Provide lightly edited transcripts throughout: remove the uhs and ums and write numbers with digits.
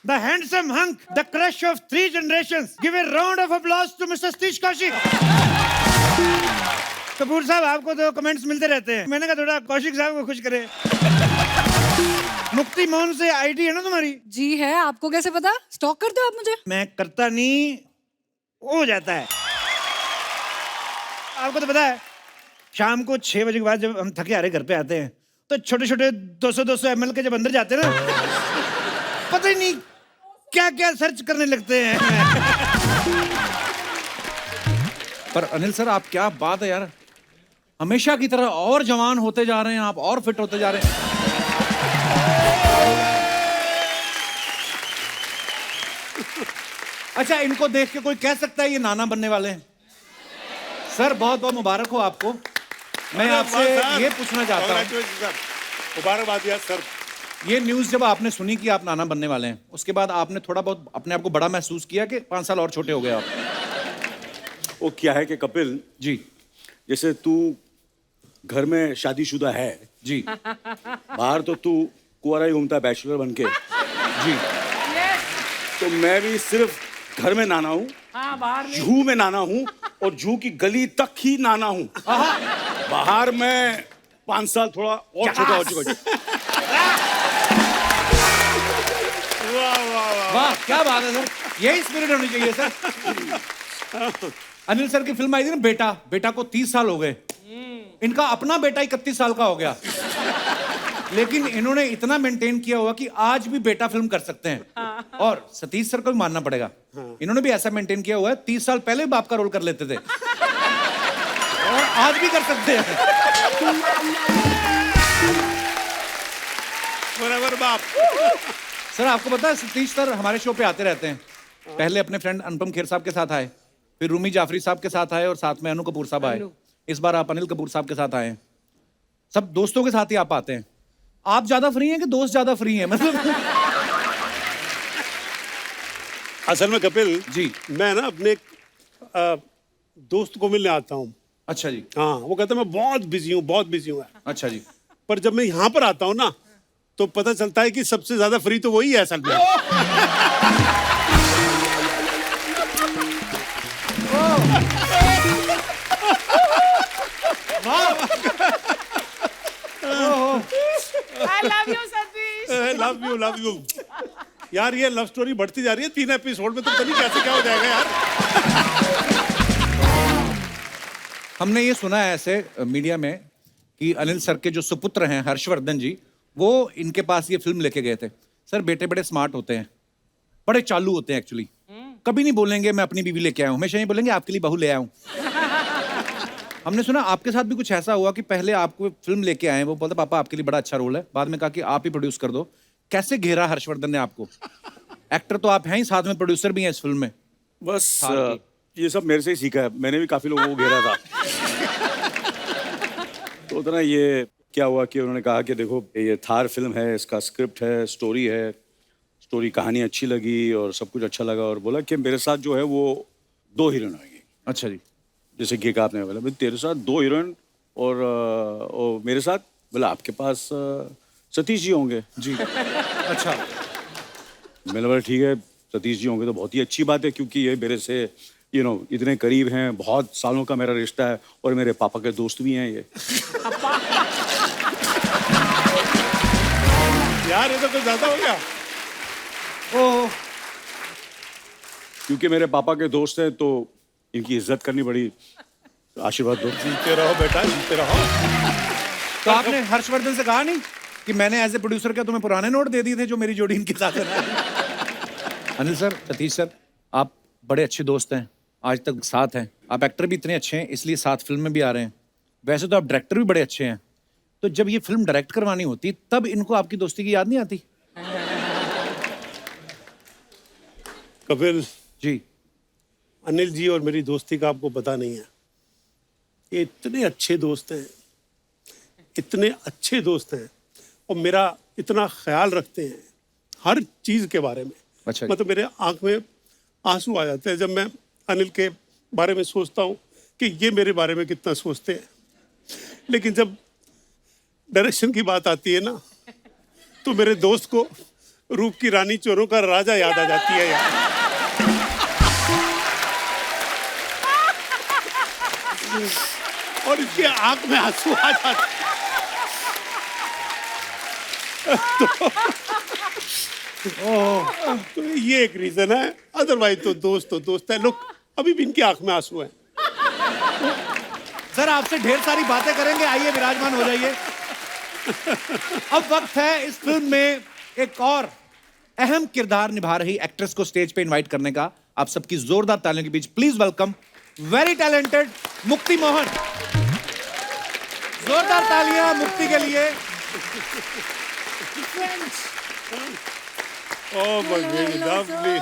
The handsome hunk, the crush of 3 generations. Give a round of applause to Mr. Satish Kaushik. Kapoor साहब, आपको तो comments मिलते रहते हैं, मैंने कहा थोड़ा कौशिक साहब को खुश करे। मुक्ति मोहन से आईडी है ना तुम्हारी? जी है। आपको कैसे पता? स्टॉक करते हो आप मुझे? मैं करता नहीं, हो जाता है। आपको तो पता है, शाम को 6 बजे के बाद जब हम थके हारे घर पे आते हैं तो छोटे छोटे 200-200 ml के जब अंदर जाते हैं ना, पता ही नहीं क्या क्या सर्च करने लगते हैं। पर अनिल सर, आप क्या बात है यार, हमेशा की तरह और जवान होते जा रहे हैं आप, और फिट होते जा रहे हैं। अच्छा, इनको देख के कोई कह सकता है ये नाना बनने वाले हैं? सर बहुत बहुत मुबारक हो आपको। मैं आपसे ये पूछना चाहता हूँ, मुबारकबाद यार सर। ये न्यूज़ जब आपने सुनी कि आप नाना बनने वाले हैं, उसके बाद आपने थोड़ा बहुत अपने आप को बड़ा महसूस किया कि 5 साल और छोटे हो गए आप? वो क्या है कि कपिल जी जैसे तू घर में शादीशुदा है जी बाहर तो तू कुंवारा ही घूमता है बैचलर बन के जी। तो मैं भी सिर्फ घर में नाना हूँ, जूहू में नाना हूँ और जूहू की गली तक ही नाना हूँ। बाहर में 5 साल थोड़ा और छोटा हो चुका वाह क्या बात है सर, यही स्पिरिट होनी चाहिए सर। अनिल सर की फिल्म आई थी ना बेटा, बेटा को 30 साल हो गए, इनका अपना बेटा 31 साल का हो गया, लेकिन इन्होंने इतना मेंटेन किया हुआ कि आज भी बेटा फिल्म कर सकते हैं। और सतीश सर को भी मानना पड़ेगा, इन्होंने भी ऐसा मेंटेन किया हुआ है, 30 साल पहले बाप का रोल कर लेते थे और आज भी कर सकते हैं। बराबर बाप। सर आपको पता है सतीश सर हमारे शो पे आते रहते हैं, पहले अपने फ्रेंड अनुपम खेर साहब के साथ आए, फिर रूमी जाफरी साहब के साथ आए और साथ में अनु कपूर साहब आए, इस बार आप अनिल कपूर साहब के साथ आए हैं। सब दोस्तों के साथ ही आप आते हैं। आप ज्यादा फ्री हैं कि दोस्त ज्यादा फ्री हैं? मतलब असल में कपिल जी मैं ना अपने एक, दोस्त को मिलने आता हूँ। अच्छा जी। हाँ, वो कहता है मैं बहुत बिजी हूँ, बहुत बिजी हूँ। अच्छा जी। पर जब मैं यहाँ पर आता हूँ ना तो पता चलता है कि सबसे ज्यादा फ्री तो वही है असल में। I love you, Satish. Love you यार, ये लव स्टोरी बढ़ती जा रही है 3 एपिसोड में, तो पता नहीं कैसे क्या हो जाएगा यार। हमने ये सुना है ऐसे मीडिया में कि अनिल सर के जो सुपुत्र हैं हर्षवर्धन जी, वो इनके पास ये फिल्म लेके गए थे। सर बेटे बड़े स्मार्ट होते हैं, बड़े चालू होते हैं एक्चुअली, कभी नहीं बोलेंगे मैं अपनी बीवी लेके आया हूं, हमेशा ये बोलेंगे आपके लिए बहू ले आया हूं। हमने सुना आपके साथ भी कुछ ऐसा हुआ कि पहले आपको फिल्म लेके आए, वो बोलते पापा आपके लिए बड़ा अच्छा रोल है, बाद में कहा कि आप ही प्रोड्यूस कर दो। कैसे घेरा हर्षवर्धन ने आपको? एक्टर तो आप हैं ही, साथ में प्रोड्यूसर भी हैं इस फिल्म में। बस ये सब मेरे से ही सीखा है, मैंने भी काफी लोगों को घेरा था। तो उतना ये क्या हुआ कि उन्होंने कहा कि देखो ये थार फिल्म है, इसका स्क्रिप्ट है, स्टोरी है, स्टोरी कहानी अच्छी लगी और सब कुछ अच्छा लगा, और बोला कि मेरे साथ जो है वो 2 हीरोइन आएंगी। अच्छा जी। जैसे कि आपने बोला भाई तेरे साथ 2 हीरोइन और मेरे साथ, बोला आपके पास सतीश जी होंगे। जी अच्छा। मैंने बोला ठीक है सतीश जी होंगे तो बहुत ही अच्छी बात है, क्योंकि ये मेरे से इतने करीब हैं, बहुत सालों का मेरा रिश्ता है और मेरे पापा के दोस्त भी हैं ये। यार ये तो कुछ ज्यादा हो गया। ओह, क्योंकि मेरे पापा के दोस्त हैं तो इनकी इज्जत करनी पड़ी, आशीर्वाद दो। जीते रहो बेटा, जीते रहो। तो आपने हर्षवर्धन से कहा नहीं कि मैंने एज ए प्रोड्यूसर क्या तुम्हें पुराने नोट दे दिए थे जो मेरी जोड़ी इनके साथ है? अनिल सर, सतीश सर, आप बड़े अच्छे दोस्त हैं, आज तक साथ हैं, आप एक्टर भी इतने अच्छे हैं इसलिए साथ फिल्म में भी आ रहे हैं, वैसे तो आप डायरेक्टर भी बड़े अच्छे हैं, तो जब ये फिल्म डायरेक्ट करवानी होती तब इनको आपकी दोस्ती की याद नहीं आती? कपिल जी। अनिल जी और मेरी दोस्ती का आपको पता नहीं है, ये इतने अच्छे दोस्त हैं, इतने अच्छे दोस्त हैं और मेरा इतना ख्याल रखते हैं हर चीज के बारे में। अच्छा। मतलब मेरे आंख में आंसू आ जाते हैं जब मैं अनिल के बारे में सोचता हूँ कि ये मेरे बारे में कितना सोचते हैं, लेकिन जब डायरेक्शन की बात आती है ना तो मेरे दोस्त को रूप की रानी चोरों का राजा याद आ जाती है यार। और इसकी आंख में आंसू आ जाते तो ये एक रीजन है, अदरवाइज तो दोस्त है। लोग अभी भी इनकी आंख में आंसू है। सर आपसे ढेर सारी बातें करेंगे, आइए विराजमान हो जाइए। अब वक्त है इस फिल्म में एक और अहम किरदार निभा रही एक्ट्रेस को स्टेज पे इनवाइट करने का। आप सबकी जोरदार तालियों के बीच प्लीज वेलकम वेरी टैलेंटेड मुक्ति मोहन। जोरदार तालियां मुक्ति के लिए। Oh my God, lovely.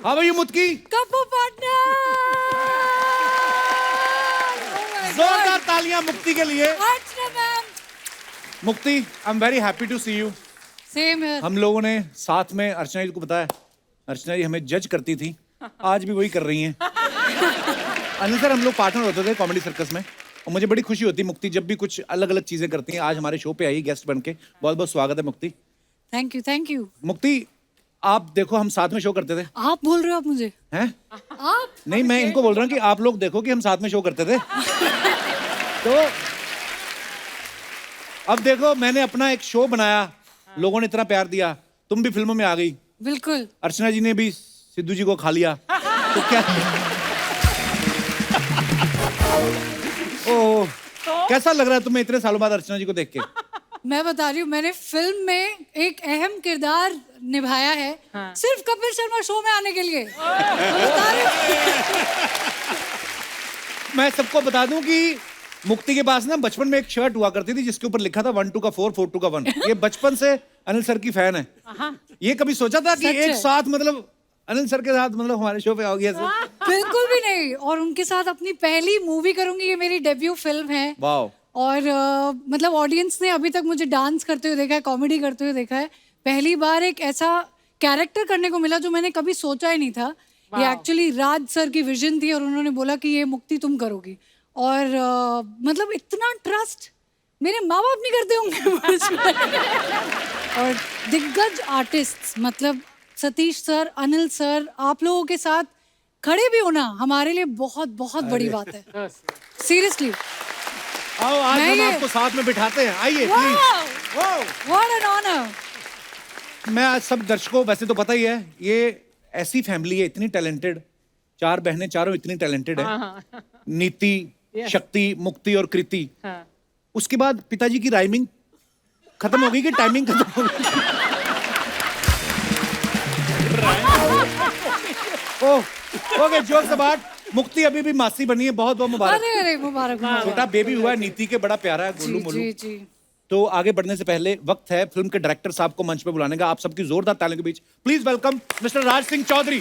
How are you Mukti? कपू पार्टनर। जोरदार तालियां मुक्ति के लिए। Archana ma'am. Mukti, I am very happy to see you. Same है। हम लोगों ने साथ में अर्चना जी को बताया, अर्चना जी हमें जज करती थी, आज भी वही कर रही हैं। अनिल सर हम लोग पार्टनर होते थे कॉमेडी सर्कस में, और मुझे बड़ी खुशी होती मुक्ति जब भी कुछ अलग अलग चीजें करती हैं। आज हमारे शो पे आई गेस्ट बन के, बहुत बहुत स्वागत है मुक्ति। Thank you thank you. मुक्ति आप देखो, हम साथ में शो करते थे। आप बोल रहे हो आप मुझे? हैं? आप? नहीं, मैं इनको बोल रहा हूँ कि आप लोग देखो कि हम साथ में शो करते थे। तो अब देखो, मैंने अपना एक शो बनाया, लोगों ने इतना प्यार दिया, तुम भी फिल्मों में आ गई। बिल्कुल। अर्चना जी ने भी सिद्धू जी को खा लिया, तो क्या ओह, कैसा लग रहा है तुम्हें इतने सालों बाद अर्चना जी को देख के? मैं बता रही हूँ, मैंने फिल्म में एक अहम किरदार निभाया है सिर्फ कपिल शर्मा शो में आने के लिए। मैं बता रही हूँ। मैं सबको बता दूं कि मुक्ति के पास ना बचपन में एक शर्ट हुआ करती थी जिसके ऊपर लिखा था 1 2 का 4 4 2 का 1। ये बचपन से अनिल सर की फैन है। ये कभी सोचा था कि सच एक है। साथ मतलब अनिल सर के साथ मतलब हमारे शो पे आओगी ऐसे? बिल्कुल भी नहीं। और उनके साथ अपनी पहली मूवी करूंगी, ये मेरी डेब्यू फिल्म है। वाओ। और मतलब ऑडियंस ने अभी तक मुझे डांस करते हुए देखा है, कॉमेडी करते हुए देखा है। पहली बार एक ऐसा कैरेक्टर करने को मिला जो मैंने कभी सोचा ही नहीं था। ये एक्चुअली राज सर की विजन थी और उन्होंने बोला कि ये मुक्ति तुम करोगी। और मतलब इतना ट्रस्ट मेरे माँ बाप नहीं करते होंगे मुझ पे। और दिग्गज आर्टिस्ट मतलब सतीश सर, अनिल सर, आप लोगों के साथ खड़े भी होना हमारे लिए बहुत बहुत बड़ी बात है। सीरियसली। आओ आज मैं हम ये- आपको साथ में बिठाते हैं, आइए प्लीज। What an honour. मैं आज सब दर्शकों, वैसे तो पता ही है ये ऐसी फैमिली है, इतनी टैलेंटेड, 4 बहनें, चारों इतनी टैलेंटेड है। नीति, शक्ति, मुक्ति और कृति। उसके बाद पिताजी की राइमिंग खत्म हो गई कि टाइमिंग खत्म हो गई? ओह ओके, जोक्स अपार्ट, मुक्ति अभी भी मासी बनी है, बहुत बहुत मुबारक। अरे अरे मुबारक मुबारक। छोटा बेबी हुआ है नीति के, बड़ा प्यारा है, गोलू जी मोलू। जी जी। तो आगे बढ़ने से पहले वक्त है फिल्म के डायरेक्टर साहब को मंच पे बुलाने का। आप सबकी जोरदार तालियों के बीच please welcome mister Raj Singh Chaudhary.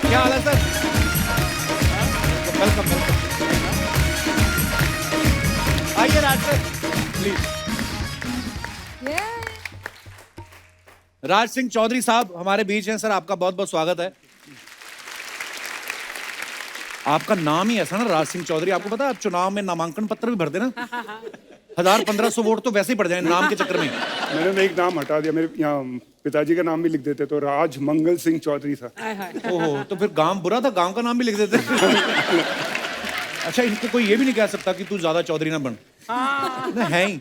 क्या हाल है सर? Welcome welcome. आइए राज सर प्लीज। राज सिंह चौधरी साहब हमारे बीच हैं। सर आपका बहुत बहुत स्वागत है। आपका नाम ही ऐसा ना, राज सिंह चौधरी। आपको पता है आप चुनाव में नामांकन पत्र भी भरते ना, 1000-1500 वोट तो वैसे ही पड़ जाए नाम के चक्कर में। मैंने एक नाम हटा दिया, मेरे यहाँ पिताजी का नाम भी लिख देते तो राज मंगल सिंह चौधरी था। ओहो, तो फिर गांव बुरा था, गांव का नाम भी लिख देते। अच्छा, इनको कोई ये भी नहीं कह सकता कि तू ज्यादा चौधरी ना बन। ना है ही।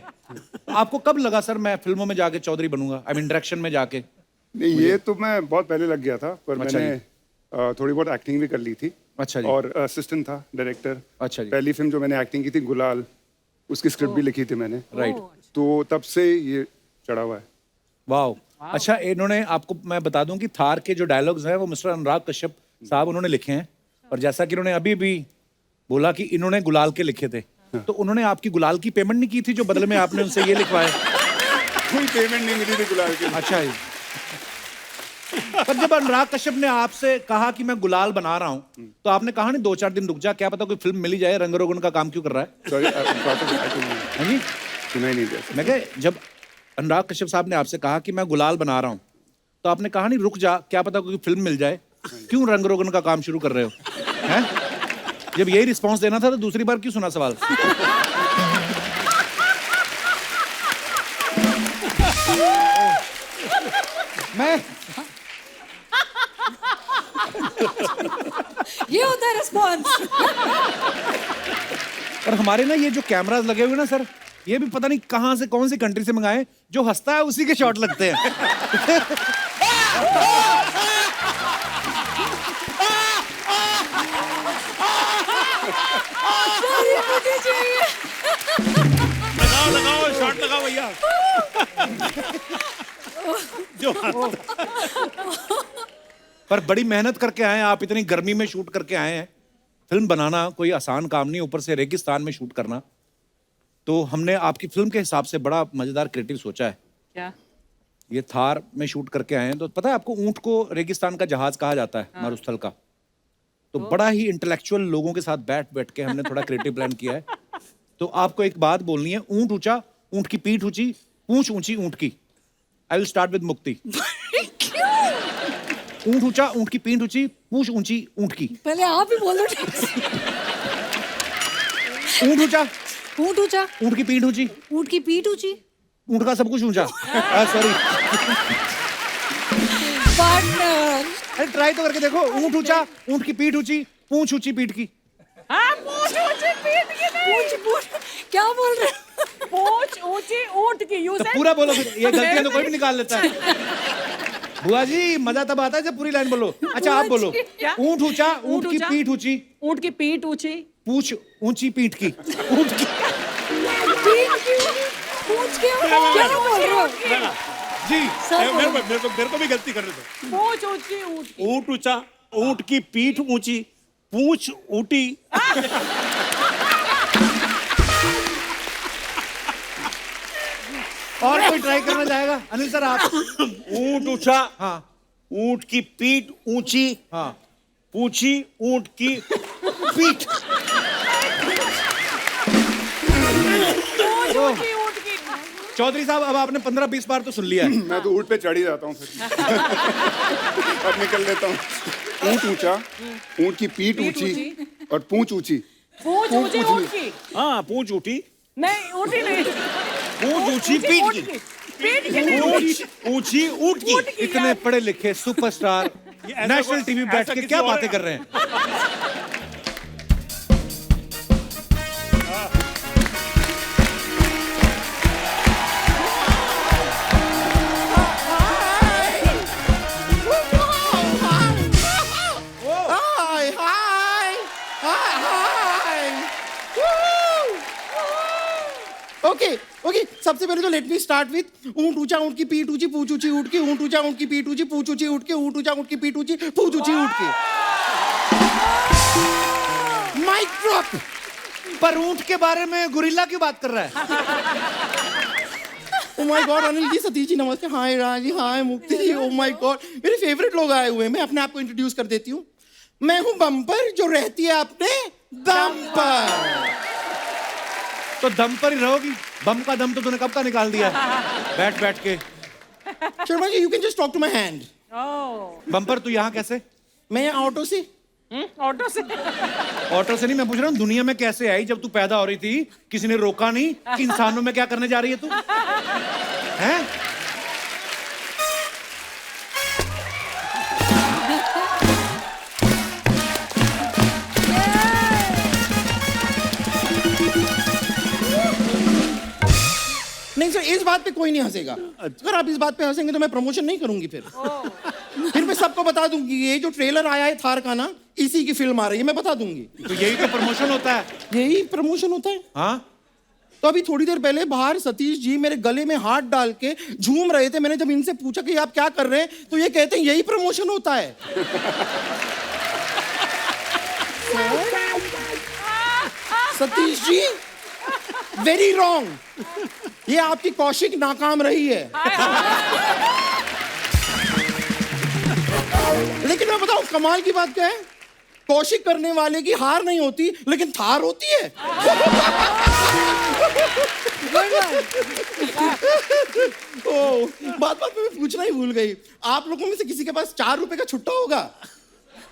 आपको कब लगा सर मैं फिल्मों में जाके चौधरी बनूंगा, आई मीन डायरेक्शन में जाके? नहीं, ये तो मैं बहुत पहले लग गया था, पर अच्छा मैंने थोड़ी बहुत एक्टिंग भी कर ली थी। अच्छा जी। और असिस्टेंट था डायरेक्टर। अच्छा जी। पहली फिल्म जो मैंने एक्टिंग की थी गुलाल, उसकी स्क्रिप्ट भी लिखी थी मैंने। राइट। तो तब से ये चढ़ा हुआ है। वाओ। अच्छा, इन्होंने आपको मैं बता दूं कि थार के जो डायलॉग्स हैं वो मिस्टर अनुराग कश्यप साहब उन्होंने लिखे हैं। और जैसा कि उन्होंने अभी भी बोला कि इन्होंने गुलाल के लिखे थे, तो उन्होंने आपकी गुलाल की पेमेंट नहीं की थी जो बदले में आपने उनसे ये लिखवाया? कोई पेमेंट नहीं मिली थी गुलाल की। अच्छा जी। पर जब अनुराग कश्यप ने आपसे कहा कि मैं गुलाल बना रहा हूं, तो आपने कहा नहीं 2-4 दिन रुक जा, क्या पता कोई फिल्म मिली जाए, रंग रोगन का काम क्यों कर रहा है? सॉरी, हाँ जी। सुना ही नहीं दिया। मैं कह, जब अनुराग कश्यप साहब ने आपसे कहा कि मैं गुलाल बना रहा हूं, तो आपने कहा नहीं रुक जा, क्या पता कोई फिल्म मिल जाए, क्यों रंग रोगन का काम शुरू कर रहे हो? हैं? जब यही रिस्पांस देना था तो दूसरी बार क्यों सुना सवाल? मैं ये होता है रिस्पॉन्स। और हमारे ना ये जो कैमरास लगे हुए ना सर, ये भी पता नहीं कहां से, कौन सी कंट्री से मंगाए, जो हंसता है उसी के शॉट लगते हैं। लगाओ लगाओ शॉट लगाओ भैया। जो पर बड़ी मेहनत करके आए हैं आप, इतनी गर्मी में शूट करके आए हैं। फिल्म बनाना कोई आसान काम नहीं, ऊपर से रेगिस्तान में शूट करना। तो हमने आपकी फिल्म के हिसाब से बड़ा मजेदार क्रिएटिव सोचा है। क्या? ये थार में शूट करके आए हैं, तो पता है आपको ऊंट को रेगिस्तान का जहाज कहा जाता है, मरुस्थल का। तो बड़ा ही इंटेलेक्चुअल लोगों के साथ बैठ बैठ के हमने थोड़ा क्रिएटिव प्लान किया है। तो आपको एक बात बोलनी है, ऊंट ऊंचा, ऊंट की पीठ ऊंची, पूंछ ऊंची ऊंट की। आई विल स्टार्ट विद मुक्ति। ऊंट ऊंचा, ऊंट की पीठ ऊंची, पूंछ ऊंची ऊंट की। पहले आप ही बोलो। ऊंट ऊंचा, ऊंट ऊंचा, ऊंट की पीठ ऊंची, ऊंट की पीठ ऊंची, ऊंट का सब कुछ ऊंचा। Sorry, partner. अरे ट्राई तो करके देखो। ऊंट ऊंचा, ऊंट की पीठ ऊंची, पूंछ ऊंची पीठ की। हाँ, पूंछ ऊंची पीठ की नहीं। पूंछ पूंछ क्या बोल रहे हो? पूंछ ऊंची ऊंट की। यू तो सेड पूरा बोलो फिर, ये गलतियां तो कोई भी निकाल लेता है। बुआ जी मजा तब आता है जब पूरी लाइन बोलो। अच्छा आप बोलो। क्या? ऊंट ऊंचा, ऊंट की ऊंचा? पीठ ऊंची, ऊंट की पीठ ऊंची। पूंछ ऊंची पीठ की। ऊंट की पीठ क्यों? पूंछ क्यों? क्या बोल रहे हो? जी। मेरे को भी गलती करने दो। पूंछ ऊंची ऊंट की। ऊंट ऊंचा, ऊंट की पीठ ऊंची, पूंछ ऊंटी। और कोई ट्राई करना चाहेगा? अनिल सर आप। ऊंट ऊंचा, हाँ ऊंट की पीठ ऊंची, हाँ। पूछी ऊंट की पीठ। पूंछ ऊंची ऊंट की। चौधरी साहब अब आपने 15-20 बार तो सुन लिया है। मैं तो ऊँट पे चढ़ ही जाता हूँ फिर। अब निकल लेता हूँ। ऊँट ऊंचा, ऊँट की पीठ ऊंची और पूंछ ऊंची। पूंछ ऊंची ऊंट की। हाँ पूंछ ऊंटी, नहीं ऊंटी नहीं। पूंछ ऊंची पीठ की। पीठ की नहीं। पूंछ ऊंची ऊंट की। इतने पढ़े लिखे सुपरस्टार नेशनल टीवी बैठ के क्या बातें कर रहे हैं? ओके सबसे पहले तो लेट मी स्टार्ट विथ ऊंट ऊंचा, ऊंट की पीठ ऊंची, पूंछ ऊंची ऊंट की, ऊंट ऊंचा, ऊंट की पीठ ऊंची, पूंछ ऊंची ऊंट की, ऊंट ऊंचा, ऊंट की पीठ ऊंची, पूंछ ऊंची ऊंट की। Mic drop. पर ऊंट के बारे में गुरिल्ला क्यों बात कर रहा है? Oh my God, Anil ji, Satish ji नमस्ते। हाय राजी, हाय मुक्ति जी। ओ माय गॉड, मेरे फेवरेट लोग आए हुए हैं। मैं अपने आप को इंट्रोड्यूस कर देती हूँ। मैं हूँ बम्पर, जो रहती है अपने दम पर। तो दम पर ही रहोगी। बम का दम तो तूने कब का निकाल दिया है बैठ बैठ के। Sharma ji, you can just talk to my hand. Bumper तू यहाँ कैसे? मैं यहाँ ऑटो से। ऑटो से। ऑटो से नहीं, मैं पूछ रहा हूँ दुनिया में कैसे आई? जब तू पैदा हो रही थी किसी ने रोका नहीं कि इंसानों में क्या करने जा रही है तू? हैं? नहीं सर, इस बात पे कोई नहीं हंसेगा। अगर आप इस बात पे हंसेंगे तो मैं प्रमोशन नहीं करूंगी। फिर मैं सबको बता दूंगी ये जो ट्रेलर आया है थार का ना, इसी की फिल्म आ रही है, मैं बता दूंगी। तो यही तो प्रमोशन होता है। यही प्रमोशन होता है। हाँ तो अभी थोड़ी देर पहले बाहर सतीश जी मेरे गले में हाथ डाल के झूम रहे थे। मैंने जब इनसे पूछा कि आप क्या कर रहे हैं, तो ये कहते हैं यही प्रमोशन होता है। Satish ji very wrong. ये आपकी कौशिक नाकाम रही है। लेकिन मैं बताऊं कमाल की बात क्या है, कौशिक करने वाले की हार नहीं होती, लेकिन थार होती है। ओ, बात बात में मैं पूछना ही भूल गई। आप लोगों में से किसी के पास 4 रुपए का छुट्टा होगा?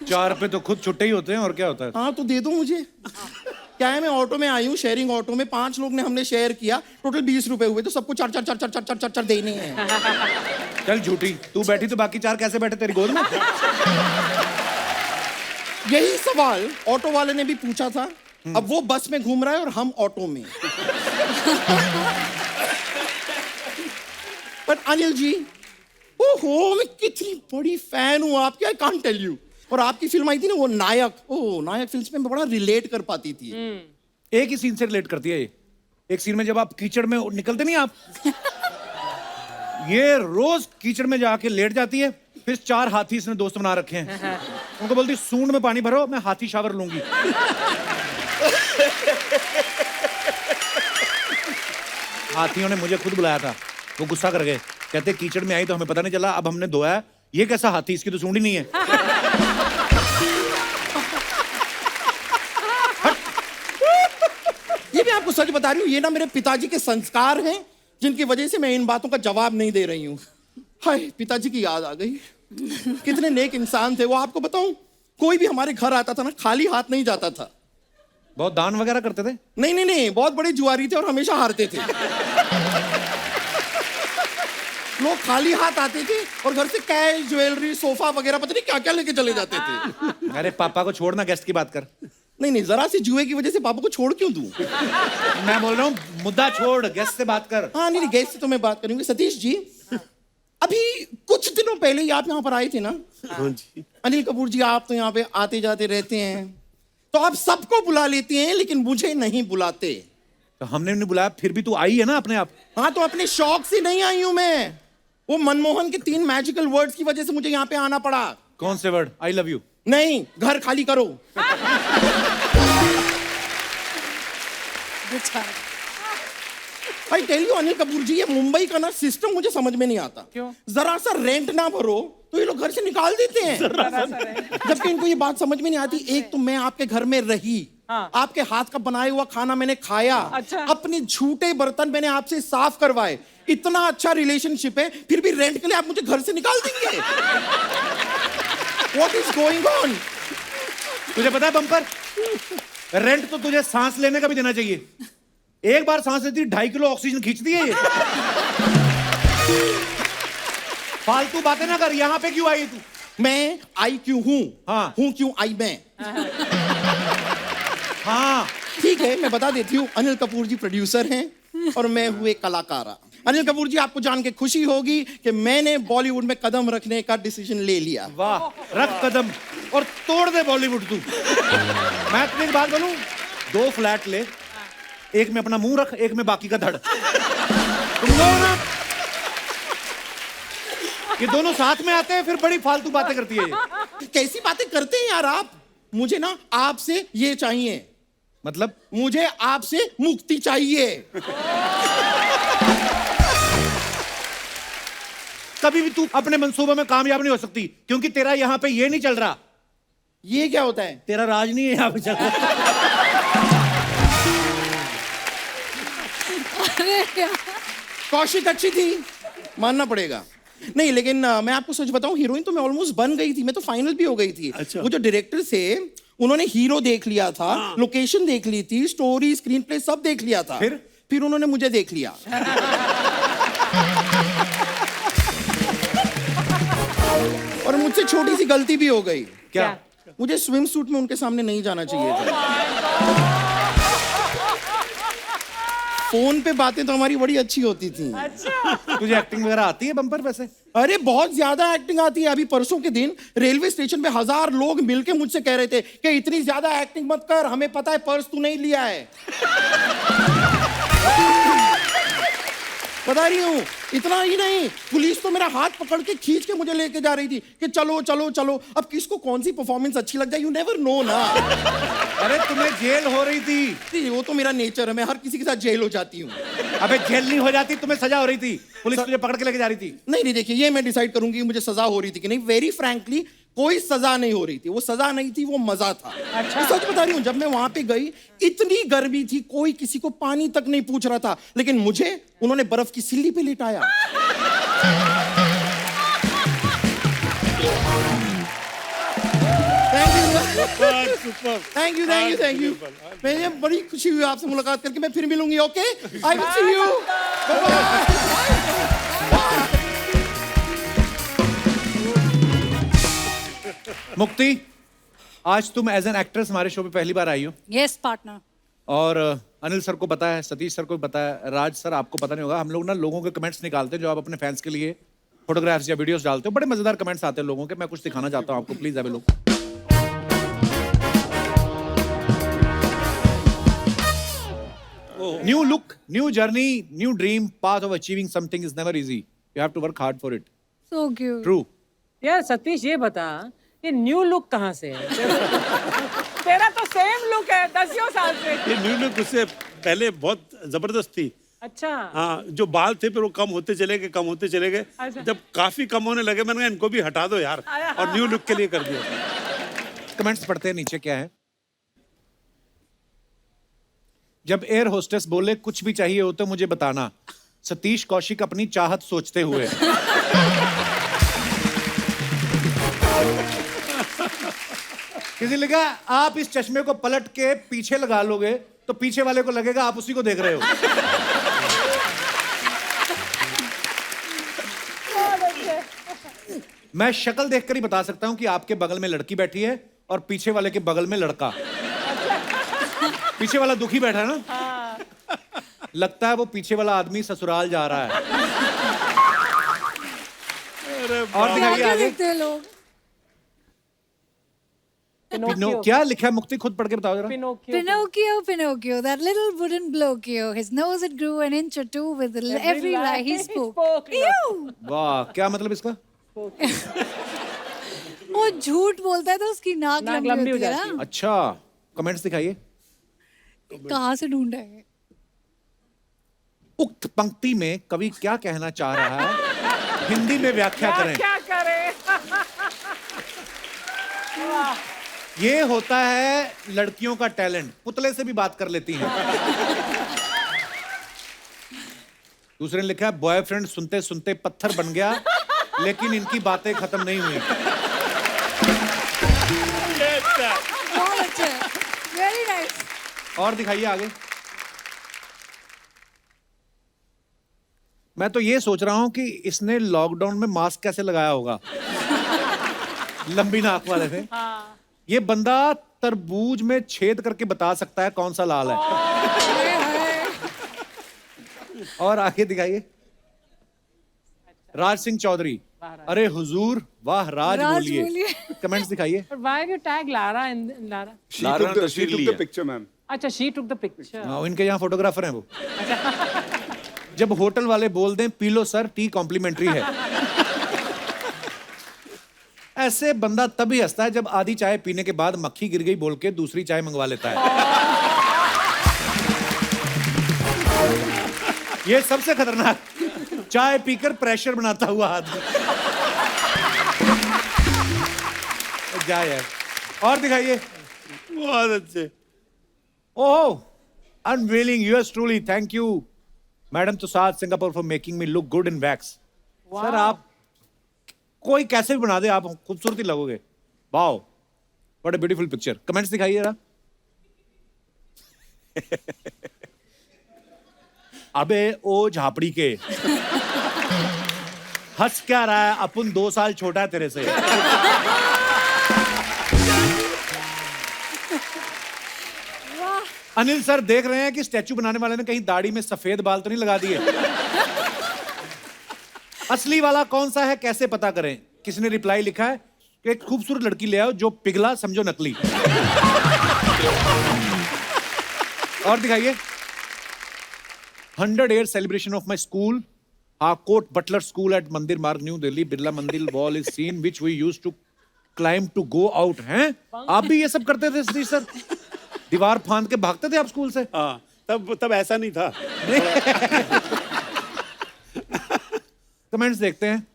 4 पे तो खुद छुट्टे ही होते हैं, और क्या होता है? हाँ तो दे दो मुझे। क्या है, मैं ऑटो में आई हूँ, शेयरिंग ऑटो में 5 लोग ने हमने शेयर किया, टोटल 20 रुपए हुए, तो सबको 4 देने हैं। चल झूठी, तू बैठी तो बाकी 4 कैसे बैठे तेरी गोद में? यही सवाल ऑटो वाले ने भी पूछा था। अब वो बस में घूम रहा है और हम ऑटो में। पर अनिल जी, ओहो, मैं कितनी बड़ी फैन हूं आपकी, आई कांट टेल यू। और आपकी फिल्म आई थी ना वो नायक, नायक फिल्म में मैं बड़ा रिलेट कर पाती थी। एक ही सीन से रिलेट करती है ये। एक सीन में जब आप कीचड़ में निकलते नहीं आप, ये रोज कीचड़ में जाके लेट जाती है, फिर 4 हाथी इसने दोस्त बना रखे हैं। उनको बोलती सूंड में पानी भरो, मैं हाथी शावर लूंगी। हाथियों ने मुझे खुद बुलाया था, वो गुस्सा कर गए, कहते कीचड़ में आई तो हमें पता नहीं चला, अब हमने धोया, ये कैसा हाथी, इसकी तो सूंड ही नहीं है। ये मैं आपको सच बता रही हूँ, ये ना मेरे पिताजी के संस्कार हैं जिनकी वजह से मैं इन बातों का जवाब नहीं दे रही हूँ। हाय, पिताजी की याद आ गई। कितने नेक इंसान थे वो, आपको बताऊं, कोई भी हमारे घर आता था ना, खाली हाथ नहीं जाता था। बहुत दान वगैरह करते थे? नहीं, बहुत बड़े जुआरी थे और हमेशा हारते थे। लोग खाली हाथ आते थे और घर से कैश, ज्वेलरी, सोफा वगैरह पता नहीं क्या क्या लेके चले जाते थे। अरे पापा को छोड़ना, गेस्ट की बात कर। नहीं, जरा सी जुए की वजह से पापा को छोड़ क्यों दूं? मैं बोल रहा हूँ मुद्दा छोड़, गेस्ट से बात कर। हाँ नहीं, गेस्ट से तो मैं बात करूंगी। सतीश जी, अभी कुछ दिनों पहले ही आप यहाँ पर आए थे ना? हाँ जी। अनिल कपूर जी, आप तो यहाँ पे आते जाते रहते हैं, तो आप सबको बुला लेते हैं लेकिन मुझे नहीं बुलाते। तो हमने नहीं बुलाया, फिर भी तू आई है ना अपने आप। हाँ तो अपने शौक से नहीं आई हूं मैं, वो मनमोहन के 3 मैजिकल वर्ड्स की वजह से मुझे यहाँ पे आना पड़ा। कौन से वर्ड? I love you? नहीं, घर खाली करो। भाई टेल यू अनिल कपूर जी, ये मुंबई का ना सिस्टम मुझे समझ में नहीं आता। क्यों? जरा सा रेंट ना भरो तो ये लोग घर से निकाल देते हैं। जबकि इनको ये बात समझ में नहीं आती। एक तो मैं आपके घर में रही, हाँ। आपके हाथ का बनाया हुआ खाना मैंने खाया, अच्छा। अपने झूठे बर्तन मैंने आपसे साफ करवाए, इतना अच्छा रिलेशनशिप है, फिर भी रेंट के लिए आप मुझे घर से निकाल देंगे। What is going on? तुझे पता है बम्पर, रेंट तो तुझे सांस लेने का भी देना चाहिए। एक बार सांस लेती 2.5 किलो ऑक्सीजन खींचती है ये। फालतू बातें ना कर, यहाँ पे क्यों आई तू? मैं आई क्यों हूं? हाँ। हूं क्यों आई मैं? हाँ, ठीक है, मैं बता देती हूँ। अनिल कपूर जी प्रोड्यूसर हैं और मैं हूँ एक कलाकार। अनिल कपूर जी, आपको जान के खुशी होगी कि मैंने बॉलीवुड में कदम रखने का डिसीजन ले लिया। वाह, रख कदम और तोड़ दे बॉलीवुड तू। मैं तुम्हें एक बात बोलूं, 2 फ्लैट ले, एक में अपना मुंह रख, एक में बाकी का धड़। तुम लोग ना ये दोनों साथ में आते हैं, फिर बड़ी फालतू बातें करती है ये। कैसी बातें करते हैं यार आप? मुझे ना आपसे ये चाहिए, मतलब मुझे आपसे मुक्ति चाहिए। कभी भी तू अपने मंसूबों में कामयाब नहीं हो सकती, क्योंकि तेरा यहाँ पे ये नहीं चल रहा। ये क्या होता है? तेरा राज नहीं है यहाँ पे चल रहा। कौशिक अच्छी थी, मानना पड़ेगा। नहीं लेकिन मैं आपको सच बताऊं, हीरोइन तो मैं ऑलमोस्ट बन गई थी, मैं तो फाइनल भी हो गई थी। अच्छा। वो जो डायरेक्टर थे, उन्होंने हीरो देख लिया था, लोकेशन देख ली थी, स्टोरी, स्क्रीन प्ले सब देख लिया था। फिर उन्होंने मुझे देख लिया। और मुझसे छोटी सी गलती भी हो गई। क्या? मुझे स्विम सूट में उनके सामने नहीं जाना चाहिए था। फोन पे बातें तो हमारी बड़ी अच्छी होती थी। तुझे एक्टिंग वगैरह आती है बम्पर वैसे? अरे बहुत ज्यादा एक्टिंग आती है। अभी परसों के दिन रेलवे स्टेशन पे 1000 लोग मिलके मुझसे कह रहे थे कि इतनी ज्यादा एक्टिंग मत कर, हमें पता है पर्स तू नहीं लिया है। बता रही हूँ, इतना ही नहीं, पुलिस तो मेरा हाथ पकड़ के खींच के मुझे लेके जा रही थी कि चलो चलो चलो। अब किसको कौन सी परफॉर्मेंस अच्छी लग जाए, यू नेवर नो ना। अरे तुम्हें जेल हो रही थी। वो तो मेरा नेचर है, मैं हर किसी के साथ जेल हो जाती हूँ। अबे जेल नहीं हो जाती, तुम्हें सजा हो रही थी, पुलिस तुझे पकड़ के लेके जा रही थी। नहीं, देखिए ये मैं डिसाइड करूंगी कि मुझे सजा हो रही थी कि नहीं। वेरी फ्रैंकली कोई सजा नहीं हो रही थी, वो सजा नहीं थी, वो मजा था। अच्छा। सच बता रही हूँ, जब मैं वहां पे गई इतनी गर्मी थी, कोई किसी को पानी तक नहीं पूछ रहा था, लेकिन मुझे उन्होंने बर्फ की सिल्ली पे लिटाया। Thank you thank you thank you. मुझे बड़ी खुशी हुई आपसे मुलाकात करके। मैं फिर मिलूंगी। Okay, I will see you. मुक्ति, आज तुम एज एन एक्ट्रेस हमारे शो पे पहली बार आई हो यस पार्टनर। और अनिल सर को पता है, सतीश सर को भी पता है, राज सर आपको पता नहीं होगा, हम लोग ना लोगों के कमेंट्स निकालते हैं जो आप अपने फैंस के लिए फोटोग्राफ्स या वीडियोस डालते हो। बड़े मजेदार कमेंट्स आते हैं लोगों के। मैं कुछ दिखाना चाहता हूँ आपको, please have a look. New look, new journey, new dream, path of achieving something is never easy, you have to work hard for it. So cute. True. यार सतीश ये बता, ये न्यू लुक कहाँ से है? तेरा तो सेम लुक है 10 साल से। ये न्यू लुक उससे पहले बहुत जबरदस्त थी। अच्छा। हाँ, जो बाल थे फिर वो कम होते चले गए, कम होते चले गए। अच्छा। जब काफी कम होने लगे मैंने कहा इनको भी हटा दो यार, और न्यू लुक के लिए कर दिया। कमेंट्स पढ़ते हैं नीचे क्या है। जब एयर होस्टेस बोले कुछ भी चाहिए हो तो मुझे बताना, सतीश कौशिक अपनी चाहत सोचते हुए। किसी ने लिखा आप इस चश्मे को पलट के पीछे लगा लोगे तो पीछे वाले को लगेगा आप उसी को देख रहे हो। मैं शक्ल देखकर ही बता सकता हूं कि आपके बगल में लड़की बैठी है और पीछे वाले के बगल में लड़का। पीछे वाला दुखी बैठा है ना, लगता है वो पीछे वाला आदमी ससुराल जा रहा है। और दिखाइए क्या आगे। देखते हैं लोग? क्या लिखा है मुक्ति, खुद पढ़ के बताओ जरा। Pinocchio, Pinocchio, that little wooden Pinocchio. His nose it grew an inch or two with every lie he spoke. Ew! वाह, क्या मतलब इसका? वो झूठ बोलता है तो उसकी नाक लंबी होती है ना। अच्छा, कमेंट्स दिखाइए। कहाँ से ढूंढा है? उक्त पंक्ति में कवि क्या कहना चाह रहा है, हिंदी में व्याख्या करें। क्या करे? ये होता है लड़कियों का टैलेंट, पुतले से भी बात कर लेती हैं। दूसरे ने लिखा है बॉयफ्रेंड सुनते सुनते पत्थर बन गया लेकिन इनकी बातें खत्म नहीं हुई। बहुत अच्छा है, वेरी नाइस। और दिखाइए आगे। मैं तो ये सोच रहा हूं कि इसने लॉकडाउन में मास्क कैसे लगाया होगा। लंबी नाक वाले थे। ये बंदा तरबूज में छेद करके बता सकता है कौन सा लाल है। और आगे दिखाइए। राज सिंह चौधरी, अरे हुजूर वाह राज बोलिए। कमेंट्स दिखाइए। But why did you tag Lara in Lara? she took the picture, ma'am. अच्छा, she took the picture. हाँ, इनके यहाँ फोटोग्राफर हैं वो। जब होटल वाले बोल दें P low sir, T complementary है। ऐसे बंदा तभी हंसता है जब आधी चाय पीने के बाद मक्खी गिर गई बोल के दूसरी चाय मंगवा लेता है। ये सबसे खतरनाक, चाय पीकर प्रेशर बनाता हुआ आदमी। जाए यार। और दिखाइए। बहुत अच्छे। Oh, unveiling us truly, thank you Madame Tussauds Singapore for making me look good in wax. Sir आप कोई कैसे भी बना दे, आप खूबसूरती लगोगे। Wow, what a beautiful picture. Comments दिखाइए जरा। अबे ओ झापड़ी के, हंस क्या रहा है, अपन 2 साल छोटा है तेरे से। अनिल सर देख रहे हैं कि स्टैचू बनाने वाले ने कहीं दाढ़ी में सफेद बाल तो नहीं लगा दिए। असली वाला कौन सा है कैसे पता करें? किसी ने रिप्लाई लिखा है कि एक खूबसूरत लड़की ले आओ जो पिघला समझो नकली। और दिखाइए। 100 year celebration of my school, Harcourt Butler School at Mandir Marg, New Delhi. Birla Mandir wall is seen which we used to climb to go out. हैं? आप भी ये सब करते थे सतीश सर? दीवार फांद के भागते थे आप स्कूल से? हाँ, तब ऐसा नहीं था। कमेंट्स देखते हैं।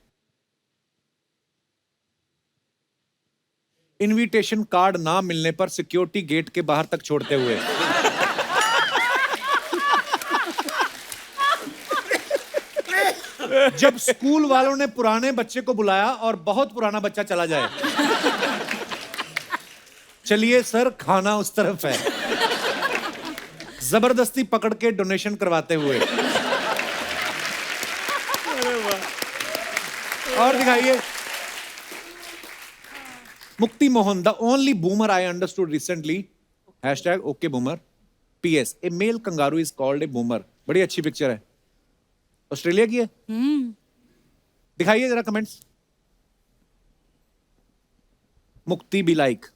इनविटेशन कार्ड ना मिलने पर सिक्योरिटी गेट के बाहर तक छोड़ते हुए। जब स्कूल वालों ने पुराने बच्चे को बुलाया और बहुत पुराना बच्चा चला जाए। चलिए सर, खाना उस तरफ है। जबरदस्ती पकड़ के डोनेशन करवाते हुए। और दिखाइए। Mukti Mohan, the only boomer I understood recently, hashtag okay boomer, PS, a male kangaroo is called a boomer. बड़ी अच्छी पिक्चर है, ऑस्ट्रेलिया की है। दिखाइए जरा कमेंट्स। मुक्ति भी लाइक,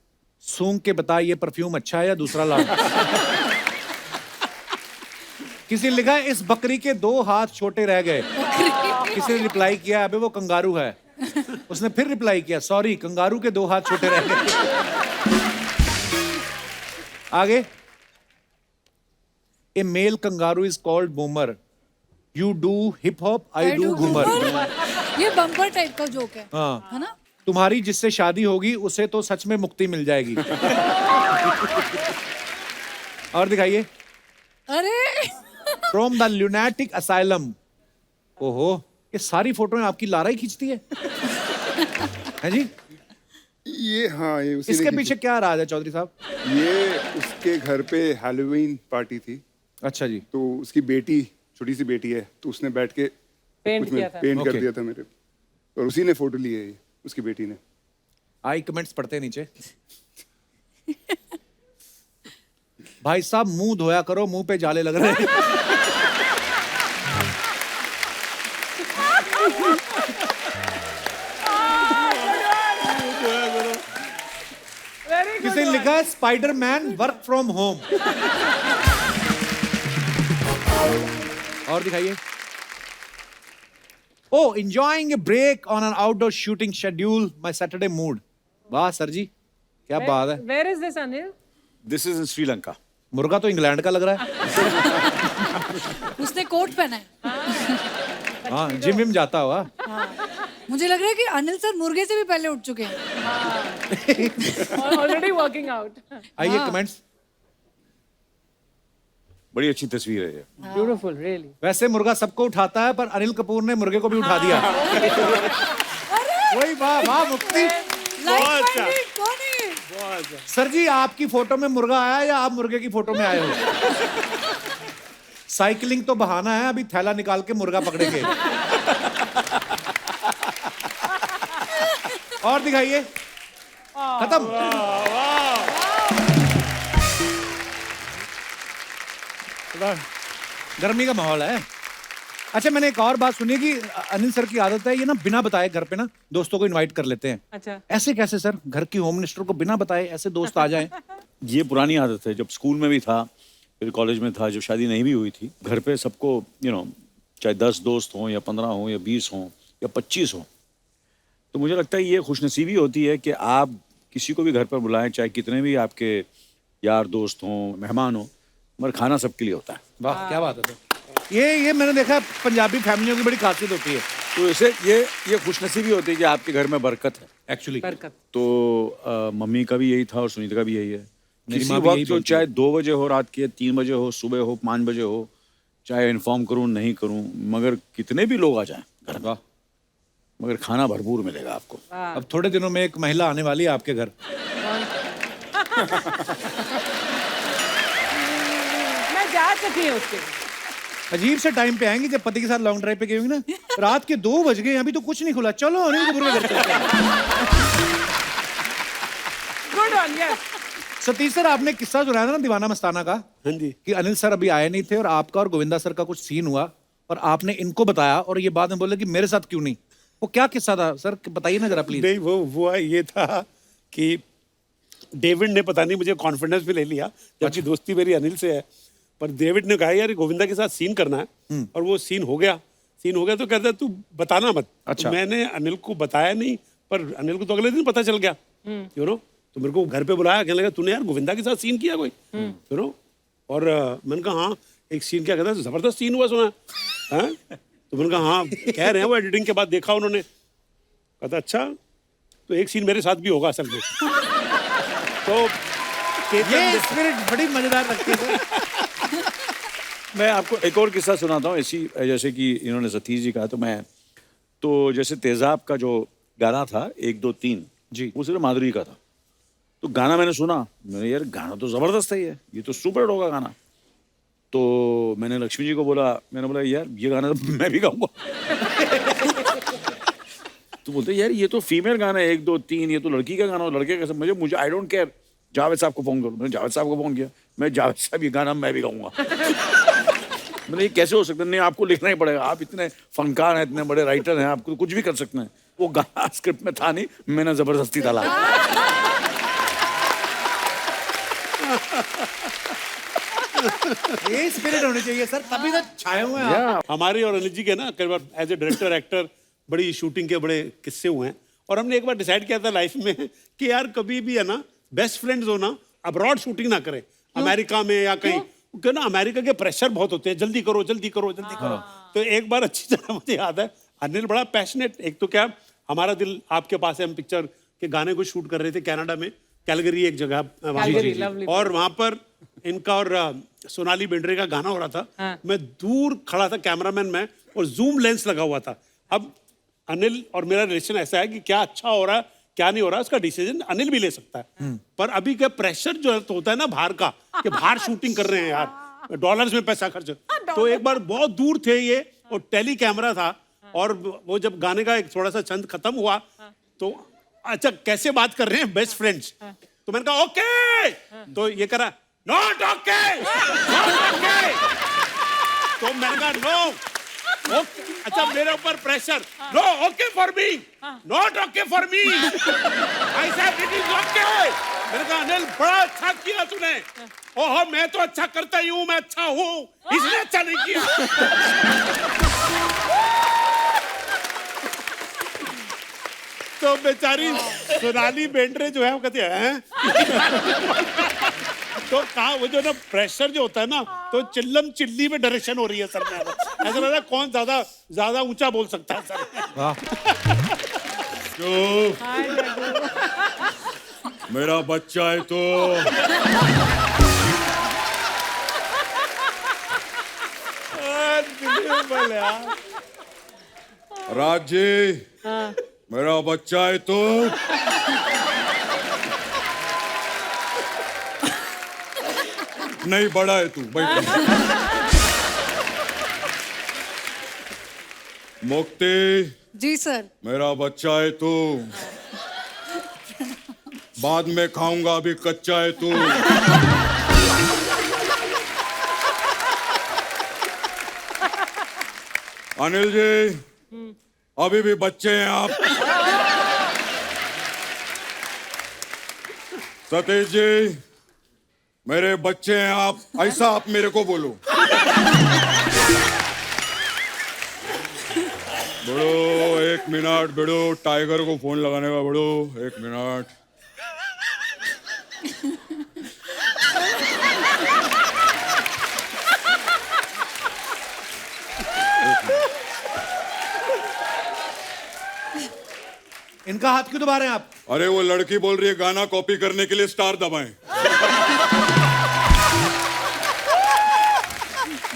सूंघ के बता ये परफ्यूम अच्छा है या दूसरा ला। किसी ने लिखा है इस बकरी के 2 हाथ छोटे रह गए। किसी ने रिप्लाई किया अबे वो कंगारू है। उसने फिर रिप्लाई किया सॉरी कंगारू के 2 हाथ छोटे रह गए। आगे, a male kangaroo is called boomer, you do hip hop, I do Ghoomar. ये बम्पर टाइप का जोक है। हाँ। है ना? तुम्हारी जिससे शादी होगी उसे तो सच में मुक्ति मिल जाएगी। और दिखाइए। अरे फ्रॉम द ल्यूनेटिक असाइलम। ओहो, ये सारी फोटोएं आपकी लारा ही खींचती है। है जी? ये हाँ, ये उसी ने इसके की पीछे क्या राज है चौधरी साहब? थी। ये उसके घर पे हैलोवीन पार्टी थी, अच्छा जी। तो उसकी बेटी, छोटी सी बेटी है, तो उसने बैठ के पेंट कुछ किया था। पेंट कर Okay. दिया था मेरे, और उसी ने फोटो ली है ये, उसकी बेटी ने। आई कमेंट्स पढ़ते हैं नीचे। भाई साहब मुंह धोया करो, मुंह पे जाले लग रहे हैं। Very good. किसी ने लिखा है स्पाइडरमैन वर्क फ्रॉम होम। और दिखाइए। Oh, enjoying a break on an outdoor shooting schedule, my Saturday mood. वाह सर जी, क्या बात है। Where is this Anil? This is in Sri Lanka. मुर्गा तो इंग्लैंड का लग रहा है। उसने कोट पहना है। हाँ, जिम विम जाता हुआ। मुझे लग रहा है कि अनिल सर मुर्गे से भी पहले उठ चुके हैं। Already working out. आइए कमेंट्स। बड़ी अच्छी तस्वीर है ये। Beautiful, really. वैसे मुर्गा सबको उठाता है, पर अनिल कपूर ने मुर्गे को भी उठा दिया। वही, वाह वाह मुक्ति। लाइक माइंडेड कौन है? सर जी, आपकी फोटो में मुर्गा आया या आप मुर्गे की फोटो में आए हो? साइकिलिंग तो बहाना है, अभी थैला निकाल के मुर्गा पकड़ेंगे। और दिखाइए। खत्म। गर्मी का माहौल है। अच्छा, मैंने एक और बात सुनी कि अनिल सर की आदत है ये ना बिना बताए घर पे ना दोस्तों को इनवाइट कर लेते हैं। अच्छा। ऐसे कैसे सर? घर की होम मिनिस्टर को बिना बताए ऐसे दोस्त आ जाएं? ये पुरानी आदत है, जब स्कूल में भी था, फिर कॉलेज में था, जब शादी नहीं भी हुई थी, घर पे सबको चाहे 10 दोस्त हों या 15 हों या 20 हों या 25 हों, तो मुझे लगता है ये खुशनसीबी होती है कि आप किसी को भी घर पर बुलाएं, चाहे कितने भी आपके यार दोस्त हों, मेहमान हों, मगर खाना सबके लिए होता है। वाह, क्या बात है सर। ये मैंने देखा पंजाबी फैमिलियों की बड़ी खासियत होती है तो इसे ये खुशनसीबी होती है कि आपके घर में बरकत है एक्चुअली। बरकत। तो मम्मी का भी यही था और सुनीता का भी यही है। मेरी किसी माँ भी यही वक्त जो बोलती चाहे 2 बजे हो रात के, 3 बजे हो, सुबह हो, 5 बजे हो, चाहे इन्फॉर्म करूं नहीं करूं, मगर कितने भी लोग आ जाएं घर में, मगर खाना भरपूर मिलेगा आपको। अब थोड़े दिनों में एक महिला आने वाली है आपके घर। मैं जा चुकी हूँ उसके। अजीब से टाइम पे आएंगे जब पति के साथ लॉन्ग ड्राइव पे गए होंगे ना, रात के 2 बज गए, अभी तो कुछ नहीं खुला, चलो अनिल कपूर के घर चलते हैं। Good on, yes. Satish sir, आपने किस्सा सुनाया था ना दीवाना मस्ताना का, हाँ जी। कि अनिल सर अभी आए नहीं थे और आपका और गोविंदा सर का कुछ सीन हुआ और आपने इनको बताया और ये बाद में बोले कि मेरे साथ क्यों नहीं। वो क्या किस्सा था सर, बताइए ना जरा प्लीज। नहीं, वो ये था कि डेविड ने पता नहीं मुझे कॉन्फिडेंस पे ले लिया, जबकि दोस्ती मेरी अनिल से है, पर डेविड ने कहा यार गोविंदा के साथ सीन करना है, और वो सीन हो गया तो कहता तू बताना मत। अच्छा। तो मैंने अनिल को बताया नहीं, पर अनिल को तो अगले दिन पता चल गया, तो मेरे को घर पे बुलाया, कहने लगा तूने यार गोविंदा के साथ सीन किया कोई, और मैंने कहा हाँ, एक सीन क्या कहता है, जबरदस्त सीन हुआ सुना है? तो मैंने कहा हाँ, कह रहे हैं वो एडिटिंग के बाद देखा उन्होंने। कहता अच्छा, तो एक सीन मेरे साथ भी होगा असल में। तो ये स्पिरिट बड़ी मजेदार लगती है। मैं आपको एक और किस्सा सुनाता हूँ ऐसी, जैसे कि इन्होंने सतीश जी कहा, तो जैसे तेजाब का जो गाना था 1 2 3 जी, वो सिर्फ माधुरी का था, तो गाना मैंने सुना, मैंने यार गाना तो जबरदस्त है, ये तो सुपर हिट होगा गाना। तो मैंने लक्ष्मी जी को बोला, मैंने बोला यार ये गाना तो मैं भी गाऊंगा। तो बोलते यार ये तो फीमेल गाना है, 1 2 3, ये तो लड़की का गाना, लड़के का। मुझे आई डोंट केयर, जावेद साहब को फोन करो। मैंने जावेद साहब को फोन किया, मैं जावेद साहब ये गाना मैं भी गाऊंगा। मैंने ये कैसे हो सकता है? नहीं, आपको लिखना ही पड़ेगा, आप इतने फनकार हैं, इतने बड़े राइटर हैं, आपको कुछ भी कर सकते हैं। वो गाना स्क्रिप्ट में था नहीं, मैंने जबरदस्ती डाला। ये स्पिरिट होनी चाहिए सर, तभी तो छाए हुए हैं आप। हमारी और अनिल जी के ना कई बार एज ए डायरेक्टर एक्टर बड़ी शूटिंग के बड़े किस्से हुए हैं, और हमने एक बार डिसाइड किया था लाइफ में कि यार कभी भी है ना बेस्ट फ्रेंड्स हो ना, अब्रॉड शूटिंग ना करें, अमेरिका में या कहीं, क्योंकि ना अमेरिका के प्रेशर बहुत होते हैं, जल्दी करो जल्दी करो जल्दी करो। तो एक बार अच्छी तरह मुझे याद है, अनिल बड़ा पैशनेट, एक तो क्या हमारा दिल आपके पास है, हम पिक्चर के गाने को शूट कर रहे थे कनाडा में, कैलगरी एक जगह Calgary, lovely और वहां पर इनका और सोनाली बेंद्रे का गाना हो रहा था। मैं दूर खड़ा था, कैमरामैन में, और जूम लेंस लगा हुआ था। अब अनिल और मेरा रिलेशन ऐसा है कि क्या अच्छा हो रहा है क्या नहीं हो रहा है उसका डिसीजन अनिल भी ले सकता है, पर अभी का प्रेशर जो होता है ना बाहर का, कि बाहर शूटिंग कर रहे हैं यार, डॉलर्स में पैसा खर्च। तो एक बार बहुत दूर थे ये, और टेली कैमरा था, और वो जब गाने का एक थोड़ा सा छंद खत्म हुआ तो अच्छा कैसे बात कर रहे हैं बेस्ट फ्रेंड्स, तो मैंने कहा ओके, तो ये करा नॉट ओके, नॉट ओके, तो मैंने कहा नो ओके, अच्छा मेरे ऊपर pressure, no okay for me, not okay for me, I said it is okay. मैंने कहा अनिल बड़ा अच्छा किया तूने, ओहो मैं तो अच्छा करता ही हूँ, मैं अच्छा हूँ, इसने अच्छा नहीं किया। तो बेचारी सोनाली बेंद्रे जो है वो कहती है तो कहा वो जो ना प्रेशर जो होता है ना, तो चिल्लम चिल्ली में डायरेक्शन हो रही है सर में, ऐसा लग रहा है कौन ज्यादा ऊंचा बोल सकता है सर। मेरा बच्चा है तो अनबिलीवेबल यार। राज जी, मेरा बच्चा है तो नहीं, बड़ा है तू, बैठ। मुक्ति, जी सर। मेरा बच्चा है तू, बाद में खाऊंगा, अभी कच्चा है तू। अनिल जी, अभी भी बच्चे हैं आप। सतीश जी, मेरे बच्चे हैं आप, ऐसा आप मेरे को बोलो। बड़ो 1 मिनट, बड़ो टाइगर को फोन लगाने का, बड़ो 1 मिनट। इनका हाथ क्यों दबा रहे हैं आप? अरे वो लड़की बोल रही है गाना कॉपी करने के लिए स्टार दबाएं।